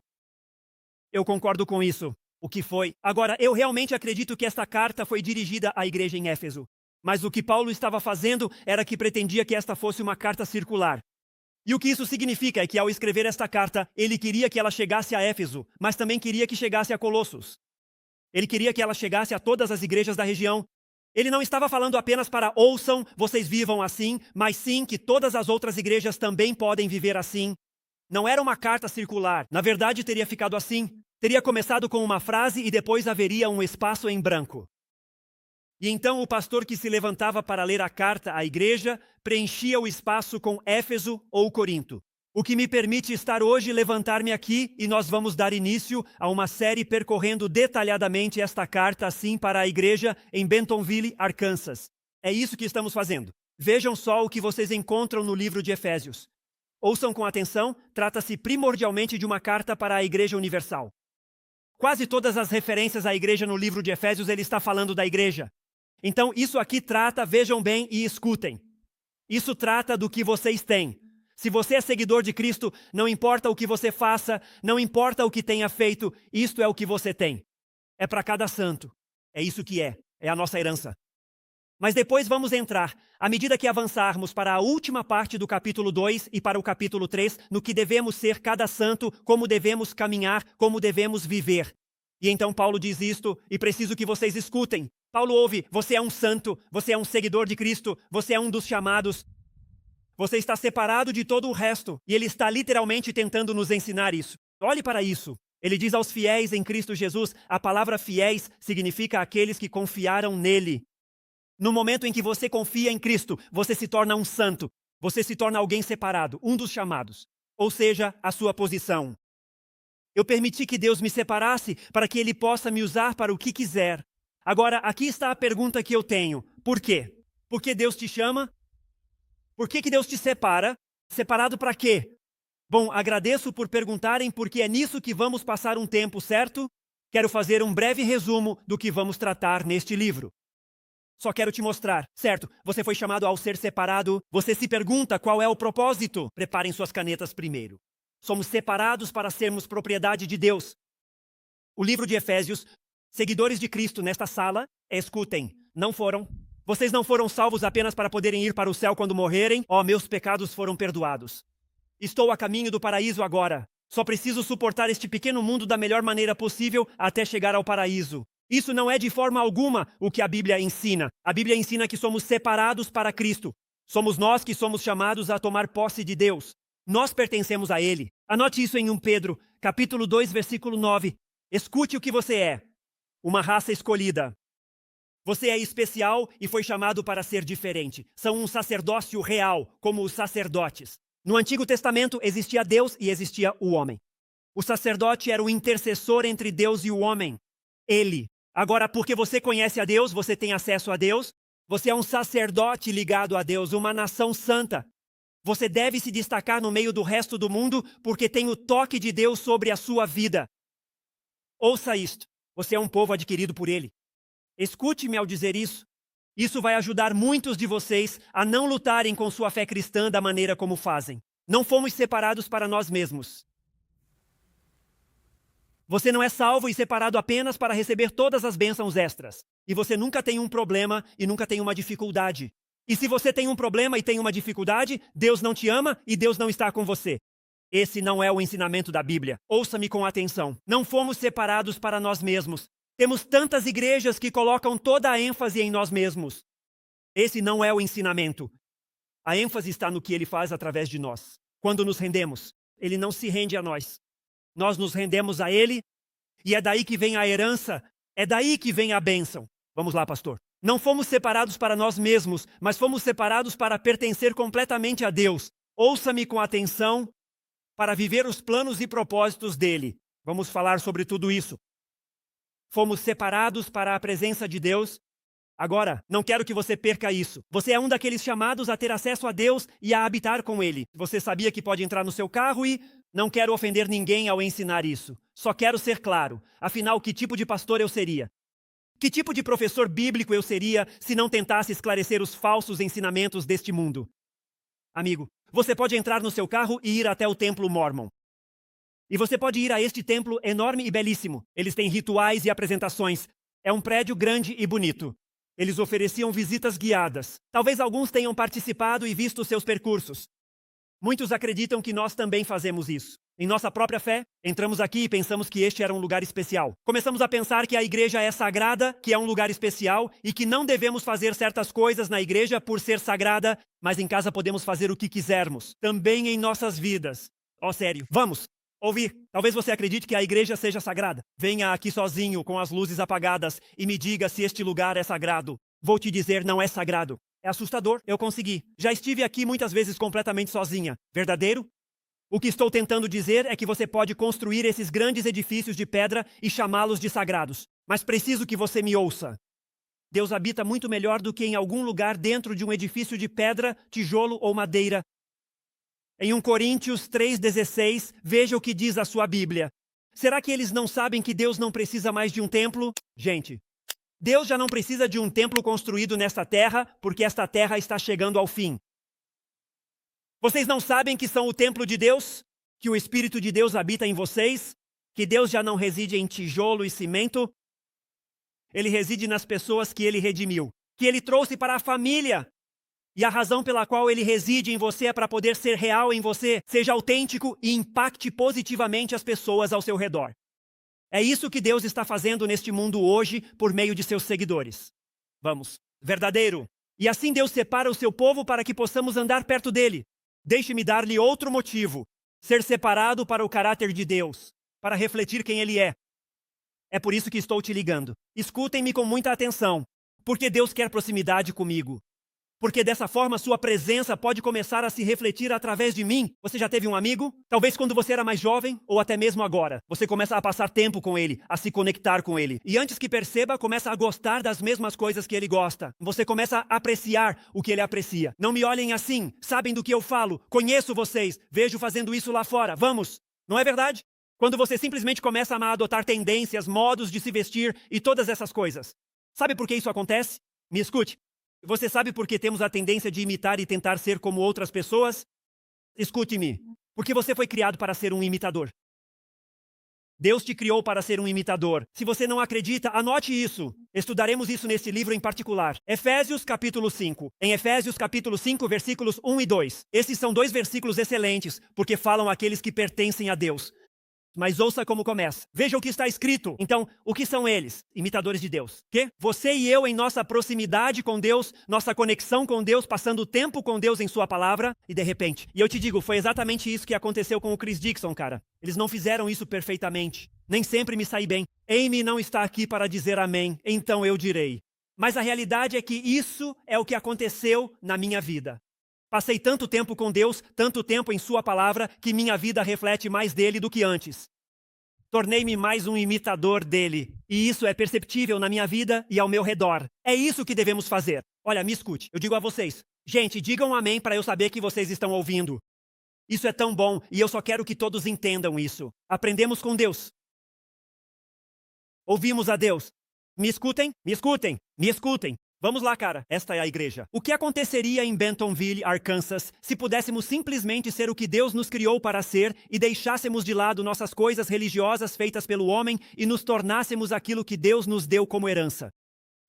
Speaker 1: Eu concordo com isso. O que foi? Agora, eu realmente acredito que esta carta foi dirigida à igreja em Éfeso. Mas o que Paulo estava fazendo era que pretendia que esta fosse uma carta circular. E o que isso significa é que ao escrever esta carta, ele queria que ela chegasse a Éfeso, mas também queria que chegasse a Colossos. Ele queria que ela chegasse a todas as igrejas da região. Ele não estava falando apenas para ouçam, vocês vivam assim, mas sim que todas as outras igrejas também podem viver assim. Não era uma carta circular. Na verdade, teria ficado assim. Teria começado com uma frase e depois haveria um espaço em branco. E então o pastor que se levantava para ler a carta à igreja preenchia o espaço com Éfeso ou Corinto. O que me permite estar hoje, levantar-me aqui e nós vamos dar início a uma série percorrendo detalhadamente esta carta assim para a igreja em Bentonville, Arkansas. É isso que estamos fazendo. Vejam só o que vocês encontram no livro de Efésios. Ouçam com atenção, trata-se primordialmente de uma carta para a Igreja Universal. Quase todas as referências à igreja no livro de Efésios, ele está falando da igreja. Então, isso aqui trata, vejam bem e escutem. Isso trata do que vocês têm. Se você é seguidor de Cristo, não importa o que você faça, não importa o que tenha feito, isto é o que você tem. É para cada santo. É isso que é a nossa herança. Mas depois vamos entrar, à medida que avançarmos para a última parte do capítulo 2 e para o capítulo 3, no que devemos ser cada santo, como devemos caminhar, como devemos viver. E então Paulo diz isto, e preciso que vocês escutem. Paulo ouve, você é um santo, você é um seguidor de Cristo, você é um dos chamados. Você está separado de todo o resto, e ele está literalmente tentando nos ensinar isso. Olhe para isso. Ele diz aos fiéis em Cristo Jesus, a palavra fiéis significa aqueles que confiaram nele. No momento em que você confia em Cristo, você se torna um santo. Você se torna alguém separado, um dos chamados. Ou seja, a sua posição. Eu permiti que Deus me separasse para que Ele possa me usar para o que quiser. Agora, aqui está a pergunta que eu tenho. Por quê? Por que Deus te chama? Por que Deus te separa? Separado para quê? Bom, agradeço por perguntarem porque é nisso que vamos passar um tempo, certo? Quero fazer um breve resumo do que vamos tratar neste livro. Só quero te mostrar, certo? Você foi chamado ao ser separado. Você se pergunta qual é o propósito? Preparem suas canetas primeiro. Somos separados para sermos propriedade de Deus. O livro de Efésios, seguidores de Cristo nesta sala, escutem, não foram. Vocês não foram salvos apenas para poderem ir para o céu quando morrerem. Meus pecados foram perdoados. Estou a caminho do paraíso agora. Só preciso suportar este pequeno mundo da melhor maneira possível até chegar ao paraíso. Isso não é de forma alguma o que a Bíblia ensina. A Bíblia ensina que somos separados para Cristo. Somos nós que somos chamados a tomar posse de Deus. Nós pertencemos a Ele. Anote isso em 1 Pedro, capítulo 2, versículo 9. Escute o que você é. Uma raça escolhida. Você é especial e foi chamado para ser diferente. São um sacerdócio real, como os sacerdotes. No Antigo Testamento existia Deus e existia o homem. O sacerdote era o intercessor entre Deus e o homem. Ele. Agora, porque você conhece a Deus, você tem acesso a Deus, você é um sacerdote ligado a Deus, uma nação santa. Você deve se destacar no meio do resto do mundo porque tem o toque de Deus sobre a sua vida. Ouça isto. Você é um povo adquirido por Ele. Escute-me ao dizer isso. Isso vai ajudar muitos de vocês a não lutarem com sua fé cristã da maneira como fazem. Não fomos separados para nós mesmos. Você não é salvo e separado apenas para receber todas as bênçãos extras. E você nunca tem um problema e nunca tem uma dificuldade. E se você tem um problema e tem uma dificuldade, Deus não te ama e Deus não está com você. Esse não é o ensinamento da Bíblia. Ouça-me com atenção. Não fomos separados para nós mesmos. Temos tantas igrejas que colocam toda a ênfase em nós mesmos. Esse não é o ensinamento. A ênfase está no que Ele faz através de nós. Quando nos rendemos, Ele não se rende a nós. Nós nos rendemos a Ele e é daí que vem a herança, é daí que vem a bênção. Vamos lá, pastor. Não fomos separados para nós mesmos, mas fomos separados para pertencer completamente a Deus. Ouça-me com atenção para viver os planos e propósitos dEle. Vamos falar sobre tudo isso. Fomos separados para a presença de Deus. Agora, não quero que você perca isso. Você é um daqueles chamados a ter acesso a Deus e a habitar com Ele. Você sabia que pode entrar no seu carro e... Não quero ofender ninguém ao ensinar isso. Só quero ser claro. Afinal, que tipo de pastor eu seria? Que tipo de professor bíblico eu seria se não tentasse esclarecer os falsos ensinamentos deste mundo? Amigo, você pode entrar no seu carro e ir até o templo Mórmon. E você pode ir a este templo enorme e belíssimo. Eles têm rituais e apresentações. É um prédio grande e bonito. Eles ofereciam visitas guiadas. Talvez alguns tenham participado e visto seus percursos. Muitos acreditam que nós também fazemos isso. Em nossa própria fé, entramos aqui e pensamos que este era um lugar especial. Começamos a pensar que a igreja é sagrada, que é um lugar especial e que não devemos fazer certas coisas na igreja por ser sagrada, mas em casa podemos fazer o que quisermos. Também em nossas vidas. Sério. Vamos! Ouvir. Talvez você acredite que a igreja seja sagrada. Venha aqui sozinho, com as luzes apagadas, e me diga se este lugar é sagrado. Vou te dizer, não é sagrado. É assustador. Eu consegui. Já estive aqui muitas vezes completamente sozinha. Verdadeiro? O que estou tentando dizer é que você pode construir esses grandes edifícios de pedra e chamá-los de sagrados. Mas preciso que você me ouça. Deus habita muito melhor do que em algum lugar dentro de um edifício de pedra, tijolo ou madeira. Em 1 Coríntios 3,16, veja o que diz a sua Bíblia. Será que eles não sabem que Deus não precisa mais de um templo? Gente, Deus já não precisa de um templo construído nesta terra, porque esta terra está chegando ao fim. Vocês não sabem que são o templo de Deus? Que o Espírito de Deus habita em vocês? Que Deus já não reside em tijolo e cimento? Ele reside nas pessoas que Ele redimiu, que Ele trouxe para a família. E a razão pela qual Ele reside em você é para poder ser real em você, seja autêntico e impacte positivamente as pessoas ao seu redor. É isso que Deus está fazendo neste mundo hoje por meio de seus seguidores. Vamos, verdadeiro. E assim Deus separa o seu povo para que possamos andar perto dele. Deixe-me dar-lhe outro motivo. Ser separado para o caráter de Deus, para refletir quem Ele é. É por isso que estou te ligando. Escutem-me com muita atenção, porque Deus quer proximidade comigo. Porque dessa forma sua presença pode começar a se refletir através de mim. Você já teve um amigo? Talvez quando você era mais jovem, ou até mesmo agora. Você começa a passar tempo com ele, a se conectar com ele. E antes que perceba, começa a gostar das mesmas coisas que ele gosta. Você começa a apreciar o que ele aprecia. Não me olhem assim, sabem do que eu falo. Conheço vocês, vejo fazendo isso lá fora. Vamos! Não é verdade? Quando você simplesmente começa a adotar tendências, modos de se vestir e todas essas coisas. Sabe por que isso acontece? Me escute. Você sabe por que temos a tendência de imitar e tentar ser como outras pessoas? Escute-me. Porque você foi criado para ser um imitador. Deus te criou para ser um imitador. Se você não acredita, anote isso. Estudaremos isso nesse livro em particular. Efésios capítulo 5. Em Efésios capítulo 5, versículos 1 e 2. Esses são dois versículos excelentes, porque falam àqueles que pertencem a Deus. Mas ouça como começa. Veja o que está escrito. Então, o que são eles? Imitadores de Deus. Quê? Você e eu, em nossa proximidade com Deus, nossa conexão com Deus, passando tempo com Deus em sua palavra, e de repente. E eu te digo, foi exatamente isso que aconteceu com o Chris Dixon, cara. Eles não fizeram isso perfeitamente. Nem sempre me saí bem. Amy não está aqui para dizer amém, então eu direi. Mas a realidade é que isso é o que aconteceu na minha vida. Passei tanto tempo com Deus, tanto tempo em sua palavra, que minha vida reflete mais dele do que antes. Tornei-me mais um imitador dele. E isso é perceptível na minha vida e ao meu redor. É isso que devemos fazer. Olha, me escute, eu digo a vocês. Gente, digam amém para eu saber que vocês estão ouvindo. Isso é tão bom e eu só quero que todos entendam isso. Aprendemos com Deus. Ouvimos a Deus. Me escutem? Me escutem? Me escutem. Vamos lá, cara. Esta é a igreja. O que aconteceria em Bentonville, Arkansas, se pudéssemos simplesmente ser o que Deus nos criou para ser e deixássemos de lado nossas coisas religiosas feitas pelo homem e nos tornássemos aquilo que Deus nos deu como herança?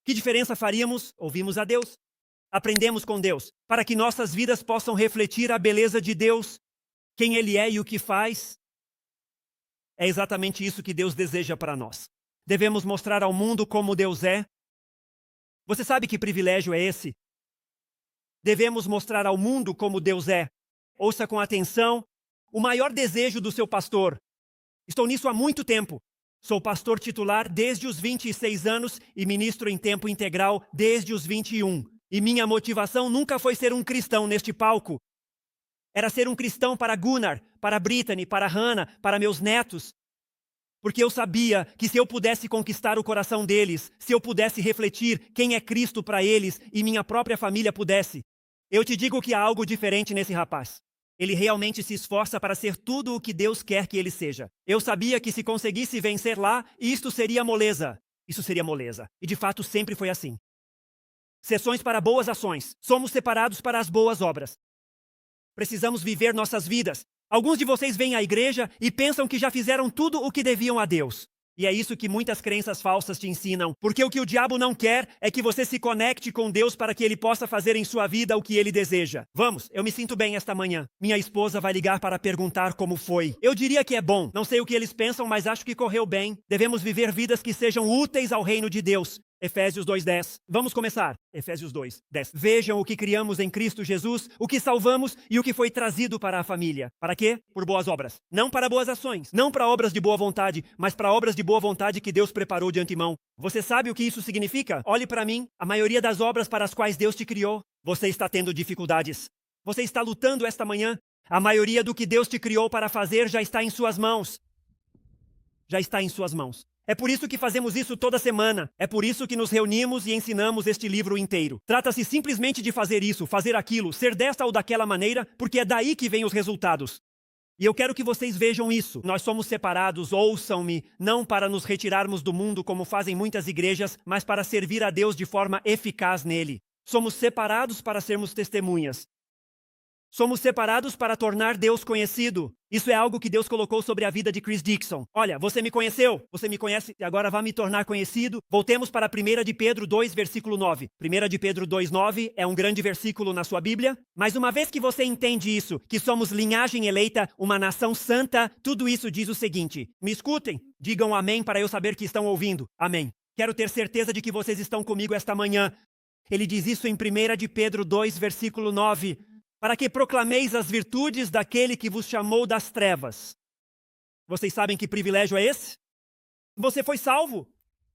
Speaker 1: Que diferença faríamos? Ouvimos a Deus. Aprendemos com Deus, para que nossas vidas possam refletir a beleza de Deus, quem Ele é e o que faz. É exatamente isso que Deus deseja para nós. Devemos mostrar ao mundo como Deus é. Você sabe que privilégio é esse? Devemos mostrar ao mundo como Deus é. Ouça com atenção o maior desejo do seu pastor. Estou nisso há muito tempo. Sou pastor titular desde os 26 anos e ministro em tempo integral desde os 21. E minha motivação nunca foi ser um cristão neste palco. Era ser um cristão para Gunnar, para Brittany, para Hannah, para meus netos. Porque eu sabia que se eu pudesse conquistar o coração deles, se eu pudesse refletir quem é Cristo para eles e minha própria família pudesse, eu te digo que há algo diferente nesse rapaz. Ele realmente se esforça para ser tudo o que Deus quer que ele seja. Eu sabia que se conseguisse vencer lá, isto seria moleza. Isso seria moleza. E de fato sempre foi assim. Sessões para boas ações. Somos separados para as boas obras. Precisamos viver nossas vidas. Alguns de vocês vêm à igreja e pensam que já fizeram tudo o que deviam a Deus. E é isso que muitas crenças falsas te ensinam. Porque o que o diabo não quer é que você se conecte com Deus para que ele possa fazer em sua vida o que ele deseja. Vamos, eu me sinto bem esta manhã. Minha esposa vai ligar para perguntar como foi. Eu diria que é bom. Não sei o que eles pensam, mas acho que correu bem. Devemos viver vidas que sejam úteis ao reino de Deus. Efésios 2:10. Vamos começar. Efésios 2:10. Vejam o que criamos em Cristo Jesus, o que salvamos e o que foi trazido para a família. Para quê? Por boas obras. Não para boas ações, não para obras de boa vontade, mas para obras de boa vontade que Deus preparou de antemão. Você sabe o que isso significa? Olhe para mim. A maioria das obras para as quais Deus te criou, você está tendo dificuldades. Você está lutando esta manhã. A maioria do que Deus te criou para fazer já está em suas mãos. Já está em suas mãos. É por isso que fazemos isso toda semana. É por isso que nos reunimos e ensinamos este livro inteiro. Trata-se simplesmente de fazer isso, fazer aquilo, ser desta ou daquela maneira, porque é daí que vêm os resultados. E eu quero que vocês vejam isso. Nós somos separados, ouçam-me, não para nos retirarmos do mundo como fazem muitas igrejas, mas para servir a Deus de forma eficaz nele. Somos separados para sermos testemunhas. Somos separados para tornar Deus conhecido. Isso é algo que Deus colocou sobre a vida de Chris Dixon. Olha, você me conheceu, você me conhece e agora vai me tornar conhecido. Voltemos para 1 de Pedro 2, versículo 9. 1 de Pedro 2, 9 é um grande versículo na sua Bíblia. Mas uma vez que você entende isso, que somos linhagem eleita, uma nação santa, tudo isso diz o seguinte. Me escutem, digam amém para eu saber que estão ouvindo. Amém. Quero ter certeza de que vocês estão comigo esta manhã. Ele diz isso em 1 de Pedro 2, versículo 9. Para que proclameis as virtudes daquele que vos chamou das trevas. Vocês sabem que privilégio é esse? Você foi salvo.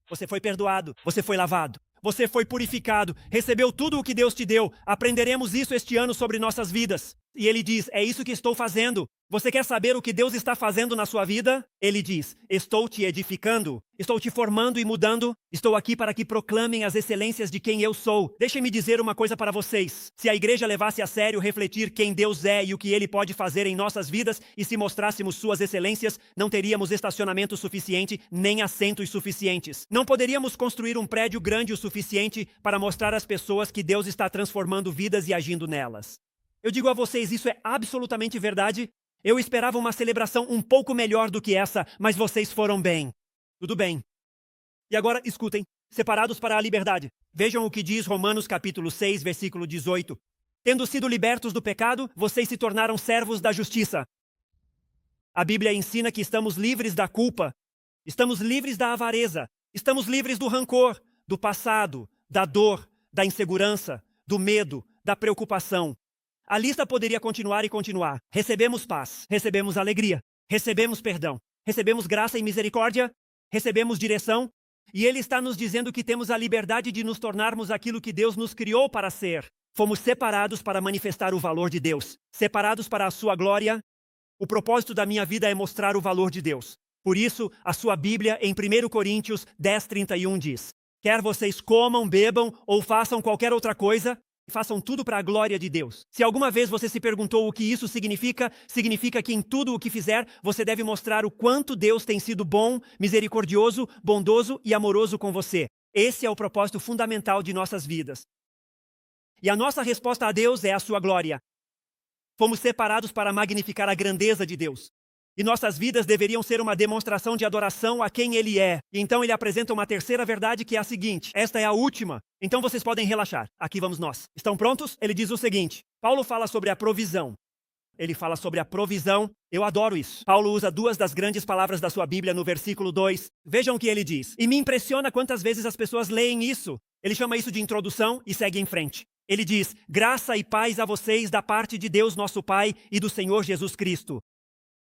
Speaker 1: Você foi perdoado. Você foi lavado. Você foi purificado. Recebeu tudo o que Deus te deu. Aprenderemos isso este ano sobre nossas vidas. E ele diz, é isso que estou fazendo. Você quer saber o que Deus está fazendo na sua vida? Ele diz, estou te edificando, estou te formando e mudando, estou aqui para que proclamem as excelências de quem eu sou. Deixem-me dizer uma coisa para vocês. Se a igreja levasse a sério refletir quem Deus é e o que Ele pode fazer em nossas vidas e se mostrássemos suas excelências, não teríamos estacionamento suficiente nem assentos suficientes. Não poderíamos construir um prédio grande o suficiente para mostrar às pessoas que Deus está transformando vidas e agindo nelas. Eu digo a vocês, isso é absolutamente verdade. Eu esperava uma celebração um pouco melhor do que essa, mas vocês foram bem. Tudo bem. E agora, escutem. Separados para a liberdade. Vejam o que diz Romanos capítulo 6, versículo 18. Tendo sido libertos do pecado, vocês se tornaram servos da justiça. A Bíblia ensina que estamos livres da culpa, estamos livres da avareza, estamos livres do rancor, do passado, da dor, da insegurança, do medo, da preocupação. A lista poderia continuar e continuar. Recebemos paz, recebemos alegria, recebemos perdão, recebemos graça e misericórdia, recebemos direção, e Ele está nos dizendo que temos a liberdade de nos tornarmos aquilo que Deus nos criou para ser. Fomos separados para manifestar o valor de Deus, separados para a sua glória. O propósito da minha vida é mostrar o valor de Deus. Por isso, a sua Bíblia, em 1 Coríntios 10:31 diz: quer vocês comam, bebam ou façam qualquer outra coisa, façam tudo para a glória de Deus. Se alguma vez você se perguntou o que isso significa, significa que em tudo o que fizer, você deve mostrar o quanto Deus tem sido bom, misericordioso, bondoso e amoroso com você. Esse é o propósito fundamental de nossas vidas. E a nossa resposta a Deus é a sua glória. Fomos separados para magnificar a grandeza de Deus. E nossas vidas deveriam ser uma demonstração de adoração a quem Ele é. E então Ele apresenta uma terceira verdade que é a seguinte. Esta é a última. Então vocês podem relaxar. Aqui vamos nós. Estão prontos? Ele diz o seguinte. Paulo fala sobre a provisão. Ele fala sobre a provisão. Eu adoro isso. Paulo usa duas das grandes palavras da sua Bíblia no versículo 2. Vejam o que ele diz. E me impressiona quantas vezes as pessoas leem isso. Ele chama isso de introdução e segue em frente. Ele diz, graça e paz a vocês da parte de Deus nosso Pai e do Senhor Jesus Cristo.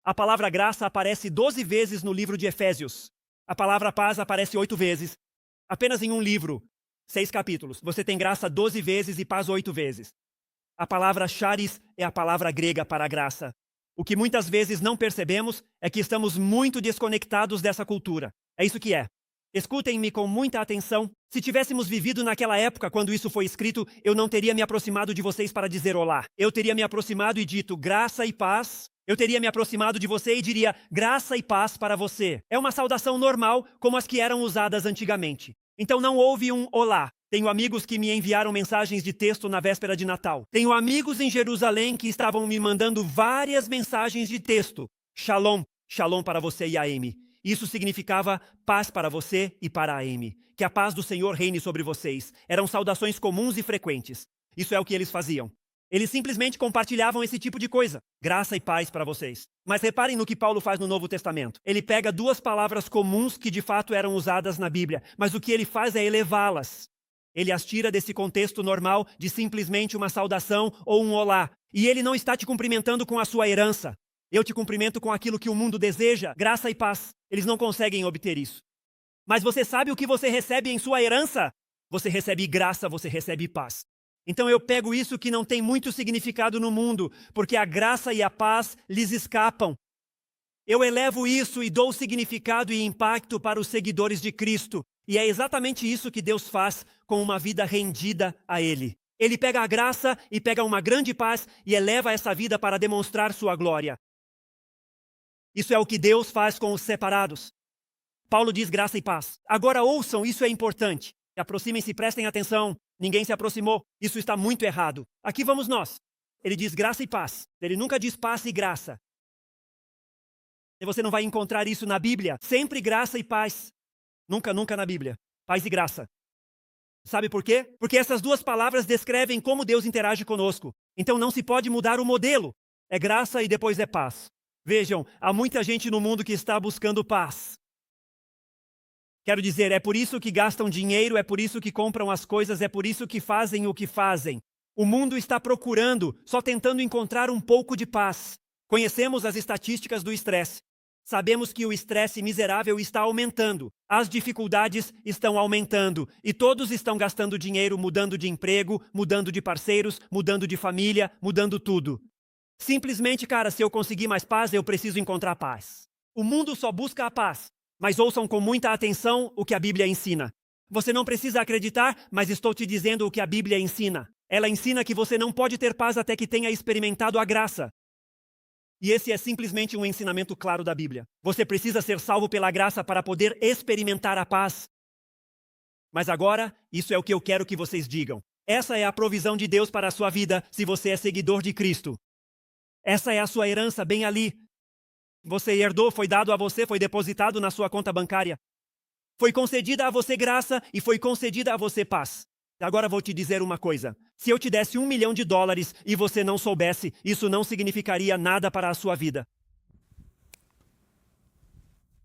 Speaker 1: A palavra graça aparece 12 vezes no livro de Efésios. A palavra paz aparece 8 vezes. Apenas em um livro, 6 capítulos. Você tem graça 12 vezes e paz 8 vezes. A palavra charis é a palavra grega para graça. O que muitas vezes não percebemos é que estamos muito desconectados dessa cultura. É isso que é. Escutem-me com muita atenção. Se tivéssemos vivido naquela época quando isso foi escrito, eu não teria me aproximado de vocês para dizer olá. Eu teria me aproximado e dito graça e paz. Eu teria me aproximado de você e diria graça e paz para você. É uma saudação normal, como as que eram usadas antigamente. Então não houve um olá. Tenho amigos que me enviaram mensagens de texto na véspera de Natal. Tenho amigos em Jerusalém que estavam me mandando várias mensagens de texto. Shalom, shalom para você e a Amy. Isso significava paz para você e para a Amy. Que a paz do Senhor reine sobre vocês. Eram saudações comuns e frequentes. Isso é o que eles faziam. Eles simplesmente compartilhavam esse tipo de coisa. Graça e paz para vocês. Mas reparem no que Paulo faz no Novo Testamento. Ele pega duas palavras comuns que de fato eram usadas na Bíblia, mas o que ele faz é elevá-las. Ele as tira desse contexto normal de simplesmente uma saudação ou um olá. E ele não está te cumprimentando com a sua herança. Eu te cumprimento com aquilo que o mundo deseja, graça e paz. Eles não conseguem obter isso. Mas você sabe o que você recebe em sua herança? Você recebe graça, você recebe paz. Então eu pego isso que não tem muito significado no mundo, porque a graça e a paz lhes escapam. Eu elevo isso e dou significado e impacto para os seguidores de Cristo. E é exatamente isso que Deus faz com uma vida rendida a Ele. Ele pega a graça e pega uma grande paz e eleva essa vida para demonstrar sua glória. Isso é o que Deus faz com os separados. Paulo diz graça e paz. Agora ouçam, isso é importante. Aproximem-se, prestem atenção. Ninguém se aproximou. Isso está muito errado. Aqui vamos nós. Ele diz graça e paz. Ele nunca diz paz e graça. E você não vai encontrar isso na Bíblia. Sempre graça e paz. Nunca, nunca na Bíblia. Paz e graça. Sabe por quê? Porque essas duas palavras descrevem como Deus interage conosco. Então não se pode mudar o modelo. É graça e depois é paz. Vejam, há muita gente no mundo que está buscando paz. Quero dizer, é por isso que gastam dinheiro, é por isso que compram as coisas, é por isso que fazem o que fazem. O mundo está procurando, só tentando encontrar um pouco de paz. Conhecemos as estatísticas do estresse. Sabemos que o estresse miserável está aumentando. As dificuldades estão aumentando. E todos estão gastando dinheiro mudando de emprego, mudando de parceiros, mudando de família, mudando tudo. Simplesmente, cara, se eu conseguir mais paz, eu preciso encontrar paz. O mundo só busca a paz. Mas ouçam com muita atenção o que a Bíblia ensina. Você não precisa acreditar, mas estou te dizendo o que a Bíblia ensina. Ela ensina que você não pode ter paz até que tenha experimentado a graça. E esse é simplesmente um ensinamento claro da Bíblia. Você precisa ser salvo pela graça para poder experimentar a paz. Mas agora, isso é o que eu quero que vocês digam. Essa é a provisão de Deus para a sua vida se você é seguidor de Cristo. Essa é a sua herança bem ali. Você herdou, foi dado a você, foi depositado na sua conta bancária. Foi concedida a você graça e foi concedida a você paz. Agora vou te dizer uma coisa. Se eu te desse $1 milhão e você não soubesse, isso não significaria nada para a sua vida.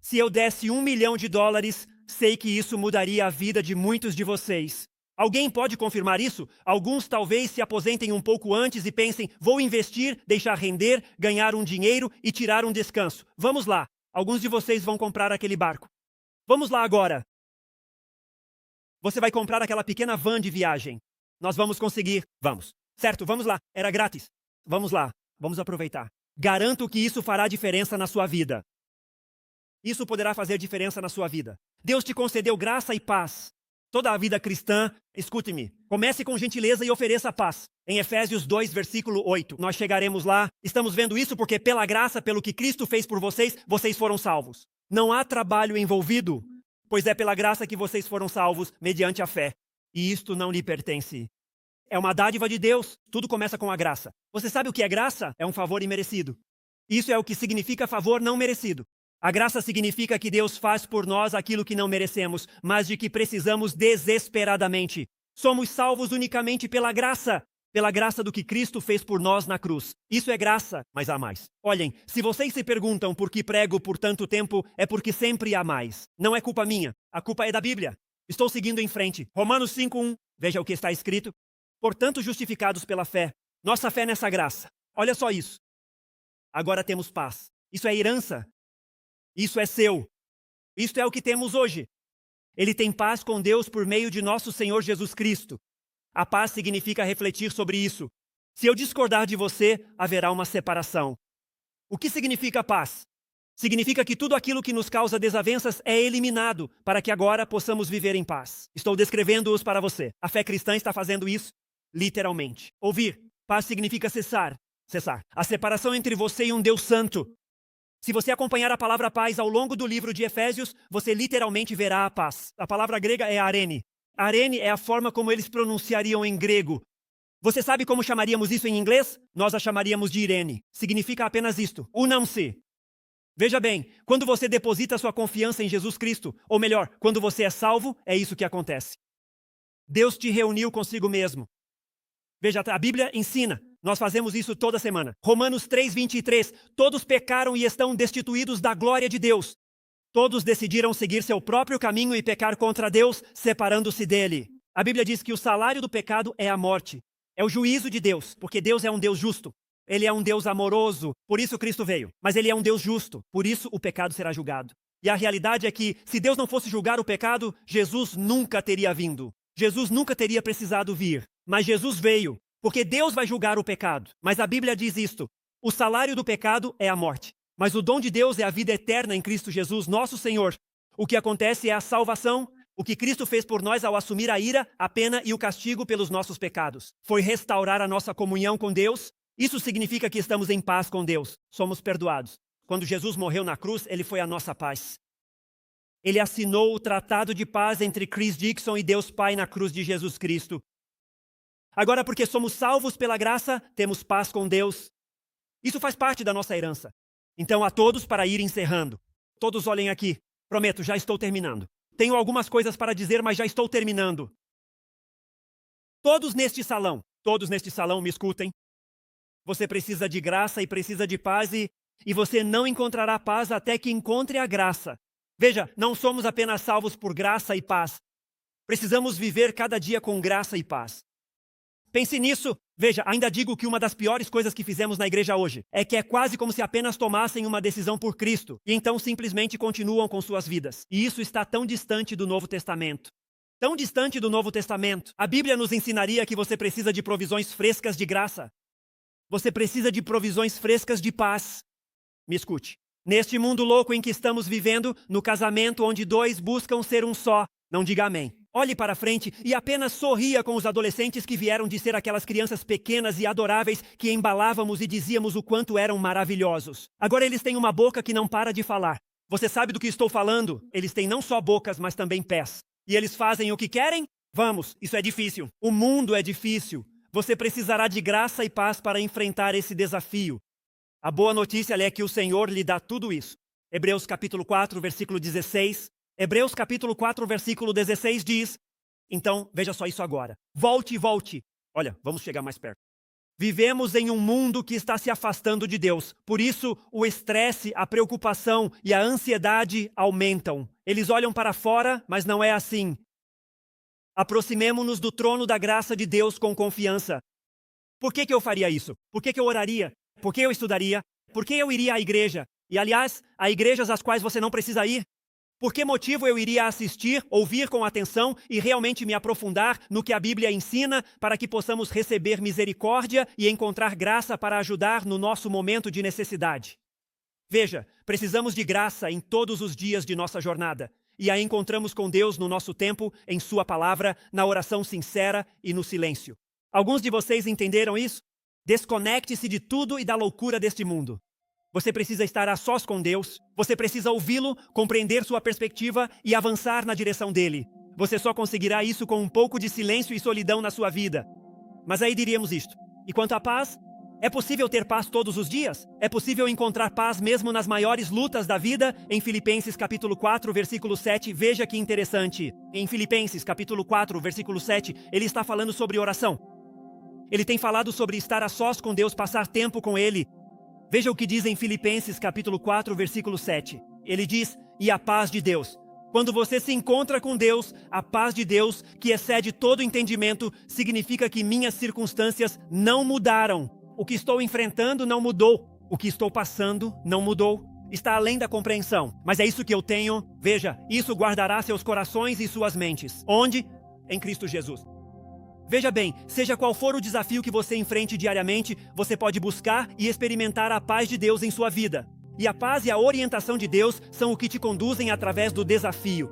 Speaker 1: Se eu desse $1 milhão, sei que isso mudaria a vida de muitos de vocês. Alguém pode confirmar isso? Alguns talvez se aposentem um pouco antes e pensem, vou investir, deixar render, ganhar um dinheiro e tirar um descanso. Vamos lá. Alguns de vocês vão comprar aquele barco. Vamos lá agora. Você vai comprar aquela pequena van de viagem. Nós vamos conseguir. Vamos. Certo, vamos lá. Era grátis. Vamos lá. Vamos aproveitar. Garanto que isso fará diferença na sua vida. Isso poderá fazer diferença na sua vida. Deus te concedeu graça e paz. Toda a vida cristã, escute-me, comece com gentileza e ofereça paz. Em Efésios 2, versículo 8, nós chegaremos lá. Estamos vendo isso porque pela graça, pelo que Cristo fez por vocês, vocês foram salvos. Não há trabalho envolvido, pois é pela graça que vocês foram salvos mediante a fé. E isto não lhe pertence. É uma dádiva de Deus. Tudo começa com a graça. Você sabe o que é graça? É um favor imerecido. Isso é o que significa favor não merecido. A graça significa que Deus faz por nós aquilo que não merecemos, mas de que precisamos desesperadamente. Somos salvos unicamente pela graça do que Cristo fez por nós na cruz. Isso é graça, mas há mais. Olhem, se vocês se perguntam por que prego por tanto tempo, é porque sempre há mais. Não é culpa minha, a culpa é da Bíblia. Estou seguindo em frente. Romanos 5:1, veja o que está escrito. Portanto, justificados pela fé, nossa fé nessa graça. Olha só isso. Agora temos paz. Isso é herança. Isso é seu. Isto é o que temos hoje. Ele tem paz com Deus por meio de nosso Senhor Jesus Cristo. A paz significa refletir sobre isso. Se eu discordar de você, haverá uma separação. O que significa paz? Significa que tudo aquilo que nos causa desavenças é eliminado para que agora possamos viver em paz. Estou descrevendo-os para você. A fé cristã está fazendo isso literalmente. Ouvir. Paz significa cessar. A separação entre você e um Deus santo. Se você acompanhar a palavra paz ao longo do livro de Efésios, você literalmente verá a paz. A palavra grega é arene. Arene é a forma como eles pronunciariam em grego. Você sabe como chamaríamos isso em inglês? Nós a chamaríamos de Irene. Significa apenas isto: unam-se. Veja bem, quando você deposita sua confiança em Jesus Cristo, ou melhor, quando você é salvo, é isso que acontece. Deus te reuniu consigo mesmo. Veja, a Bíblia ensina. Nós fazemos isso toda semana. Romanos 3:23. Todos pecaram e estão destituídos da glória de Deus. Todos decidiram seguir seu próprio caminho e pecar contra Deus, separando-se dele. A Bíblia diz que o salário do pecado é a morte. É o juízo de Deus, porque Deus é um Deus justo. Ele é um Deus amoroso, por isso Cristo veio. Mas ele é um Deus justo, por isso o pecado será julgado. E a realidade é que, se Deus não fosse julgar o pecado, Jesus nunca teria vindo. Jesus nunca teria precisado vir. Mas Jesus veio. Porque Deus vai julgar o pecado. Mas a Bíblia diz isto: o salário do pecado é a morte. Mas o dom de Deus é a vida eterna em Cristo Jesus, nosso Senhor. O que acontece é a salvação, o que Cristo fez por nós ao assumir a ira, a pena e o castigo pelos nossos pecados. Foi restaurar a nossa comunhão com Deus. Isso significa que estamos em paz com Deus. Somos perdoados. Quando Jesus morreu na cruz, ele foi a nossa paz. Ele assinou o tratado de paz entre Chris Dixon e Deus Pai na cruz de Jesus Cristo. Agora, porque somos salvos pela graça, temos paz com Deus. Isso faz parte da nossa herança. Então, a todos, para ir encerrando. Todos olhem aqui. Prometo, já estou terminando. Tenho algumas coisas para dizer, mas já estou terminando. Todos neste salão me escutem. Você precisa de graça e precisa de paz e você não encontrará paz até que encontre a graça. Veja, não somos apenas salvos por graça e paz. Precisamos viver cada dia com graça e paz. Pense nisso. Veja, ainda digo que uma das piores coisas que fizemos na igreja hoje é que é quase como se apenas tomassem uma decisão por Cristo e então simplesmente continuam com suas vidas. E isso está tão distante do Novo Testamento. Tão distante do Novo Testamento. A Bíblia nos ensinaria que você precisa de provisões frescas de graça. Você precisa de provisões frescas de paz. Me escute. Neste mundo louco em que estamos vivendo, no casamento onde dois buscam ser um só, não diga amém. Olhe para frente e apenas sorria com os adolescentes que vieram de ser aquelas crianças pequenas e adoráveis que embalávamos e dizíamos o quanto eram maravilhosos. Agora eles têm uma boca que não para de falar. Você sabe do que estou falando? Eles têm não só bocas, mas também pés. E eles fazem o que querem? Vamos, isso é difícil. O mundo é difícil. Você precisará de graça e paz para enfrentar esse desafio. A boa notícia é que o Senhor lhe dá tudo isso. Hebreus capítulo 4, versículo 16. Hebreus capítulo 4, versículo 16 diz, então, veja só isso agora. Volte. Olha, vamos chegar mais perto. Vivemos em um mundo que está se afastando de Deus. Por isso, o estresse, a preocupação e a ansiedade aumentam. Eles olham para fora, mas não é assim. Aproximemo-nos do trono da graça de Deus com confiança. Por que eu faria isso? Por que eu oraria? Por que eu estudaria? Por que eu iria à igreja? E, aliás, há igrejas às quais você não precisa ir. Por que motivo eu iria assistir, ouvir com atenção e realmente me aprofundar no que a Bíblia ensina para que possamos receber misericórdia e encontrar graça para ajudar no nosso momento de necessidade? Veja, precisamos de graça em todos os dias de nossa jornada e a encontramos com Deus no nosso tempo, em Sua palavra, na oração sincera e no silêncio. Alguns de vocês entenderam isso? Desconecte-se de tudo e da loucura deste mundo. Você precisa estar a sós com Deus, você precisa ouvi-lo, compreender sua perspectiva e avançar na direção dele. Você só conseguirá isso com um pouco de silêncio e solidão na sua vida. Mas aí diríamos isto. E quanto à paz? É possível ter paz todos os dias? É possível encontrar paz mesmo nas maiores lutas da vida? Em Filipenses capítulo 4, versículo 7, veja que interessante. Em Filipenses capítulo 4, versículo 7, ele está falando sobre oração. Ele tem falado sobre estar a sós com Deus, passar tempo com Ele. Veja o que diz em Filipenses capítulo 4, versículo 7. Ele diz, e a paz de Deus. Quando você se encontra com Deus, a paz de Deus, que excede todo entendimento, significa que minhas circunstâncias não mudaram. O que estou enfrentando não mudou. O que estou passando não mudou. Está além da compreensão. Mas é isso que eu tenho. Veja, isso guardará seus corações e suas mentes. Onde? Em Cristo Jesus. Veja bem, seja qual for o desafio que você enfrente diariamente, você pode buscar e experimentar a paz de Deus em sua vida. E a paz e a orientação de Deus são o que te conduzem através do desafio.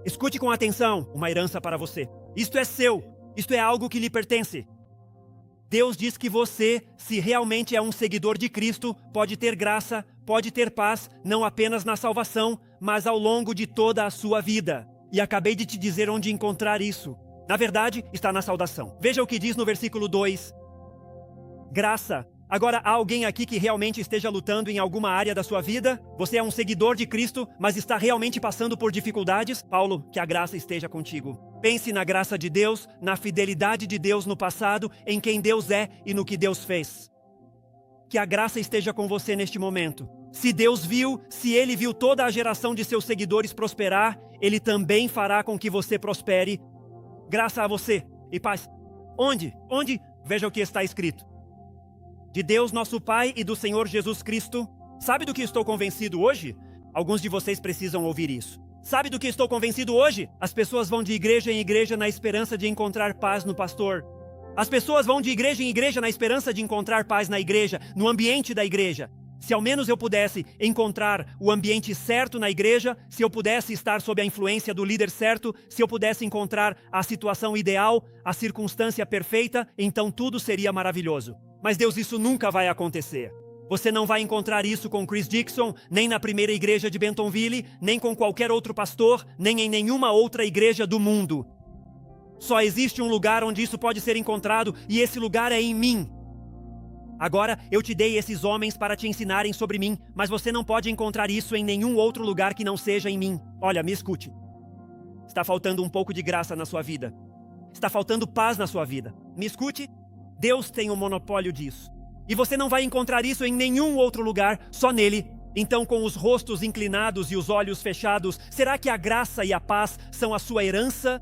Speaker 1: Escute com atenção, uma herança para você. Isto é seu, isto é algo que lhe pertence. Deus diz que você, se realmente é um seguidor de Cristo, pode ter graça, pode ter paz, não apenas na salvação, mas ao longo de toda a sua vida. E acabei de te dizer onde encontrar isso. Na verdade, está na saudação. Veja o que diz no versículo 2. Graça. Agora, há alguém aqui que realmente esteja lutando em alguma área da sua vida? Você é um seguidor de Cristo, mas está realmente passando por dificuldades? Paulo, que a graça esteja contigo. Pense na graça de Deus, na fidelidade de Deus no passado, em quem Deus é e no que Deus fez. Que a graça esteja com você neste momento. Se Deus viu, se Ele viu toda a geração de seus seguidores prosperar, Ele também fará com que você prospere. Graça a você e paz. Onde? Onde? Veja o que está escrito. De Deus nosso Pai e do Senhor Jesus Cristo. Sabe do que estou convencido hoje? Alguns de vocês precisam ouvir isso. Sabe do que estou convencido hoje? As pessoas vão de igreja em igreja na esperança de encontrar paz no pastor. As pessoas vão de igreja em igreja na esperança de encontrar paz na igreja, no ambiente da igreja. Se ao menos eu pudesse encontrar o ambiente certo na igreja, se eu pudesse estar sob a influência do líder certo, se eu pudesse encontrar a situação ideal, a circunstância perfeita, então tudo seria maravilhoso. Mas Deus, isso nunca vai acontecer. Você não vai encontrar isso com Chris Dixon, nem na primeira igreja de Bentonville, nem com qualquer outro pastor, nem em nenhuma outra igreja do mundo. Só existe um lugar onde isso pode ser encontrado, e esse lugar é em mim. Agora, eu te dei esses homens para te ensinarem sobre mim, mas você não pode encontrar isso em nenhum outro lugar que não seja em mim. Olha, me escute. Está faltando um pouco de graça na sua vida. Está faltando paz na sua vida. Me escute. Deus tem o monopólio disso. E você não vai encontrar isso em nenhum outro lugar, só nele. Então, com os rostos inclinados e os olhos fechados, será que a graça e a paz são a sua herança?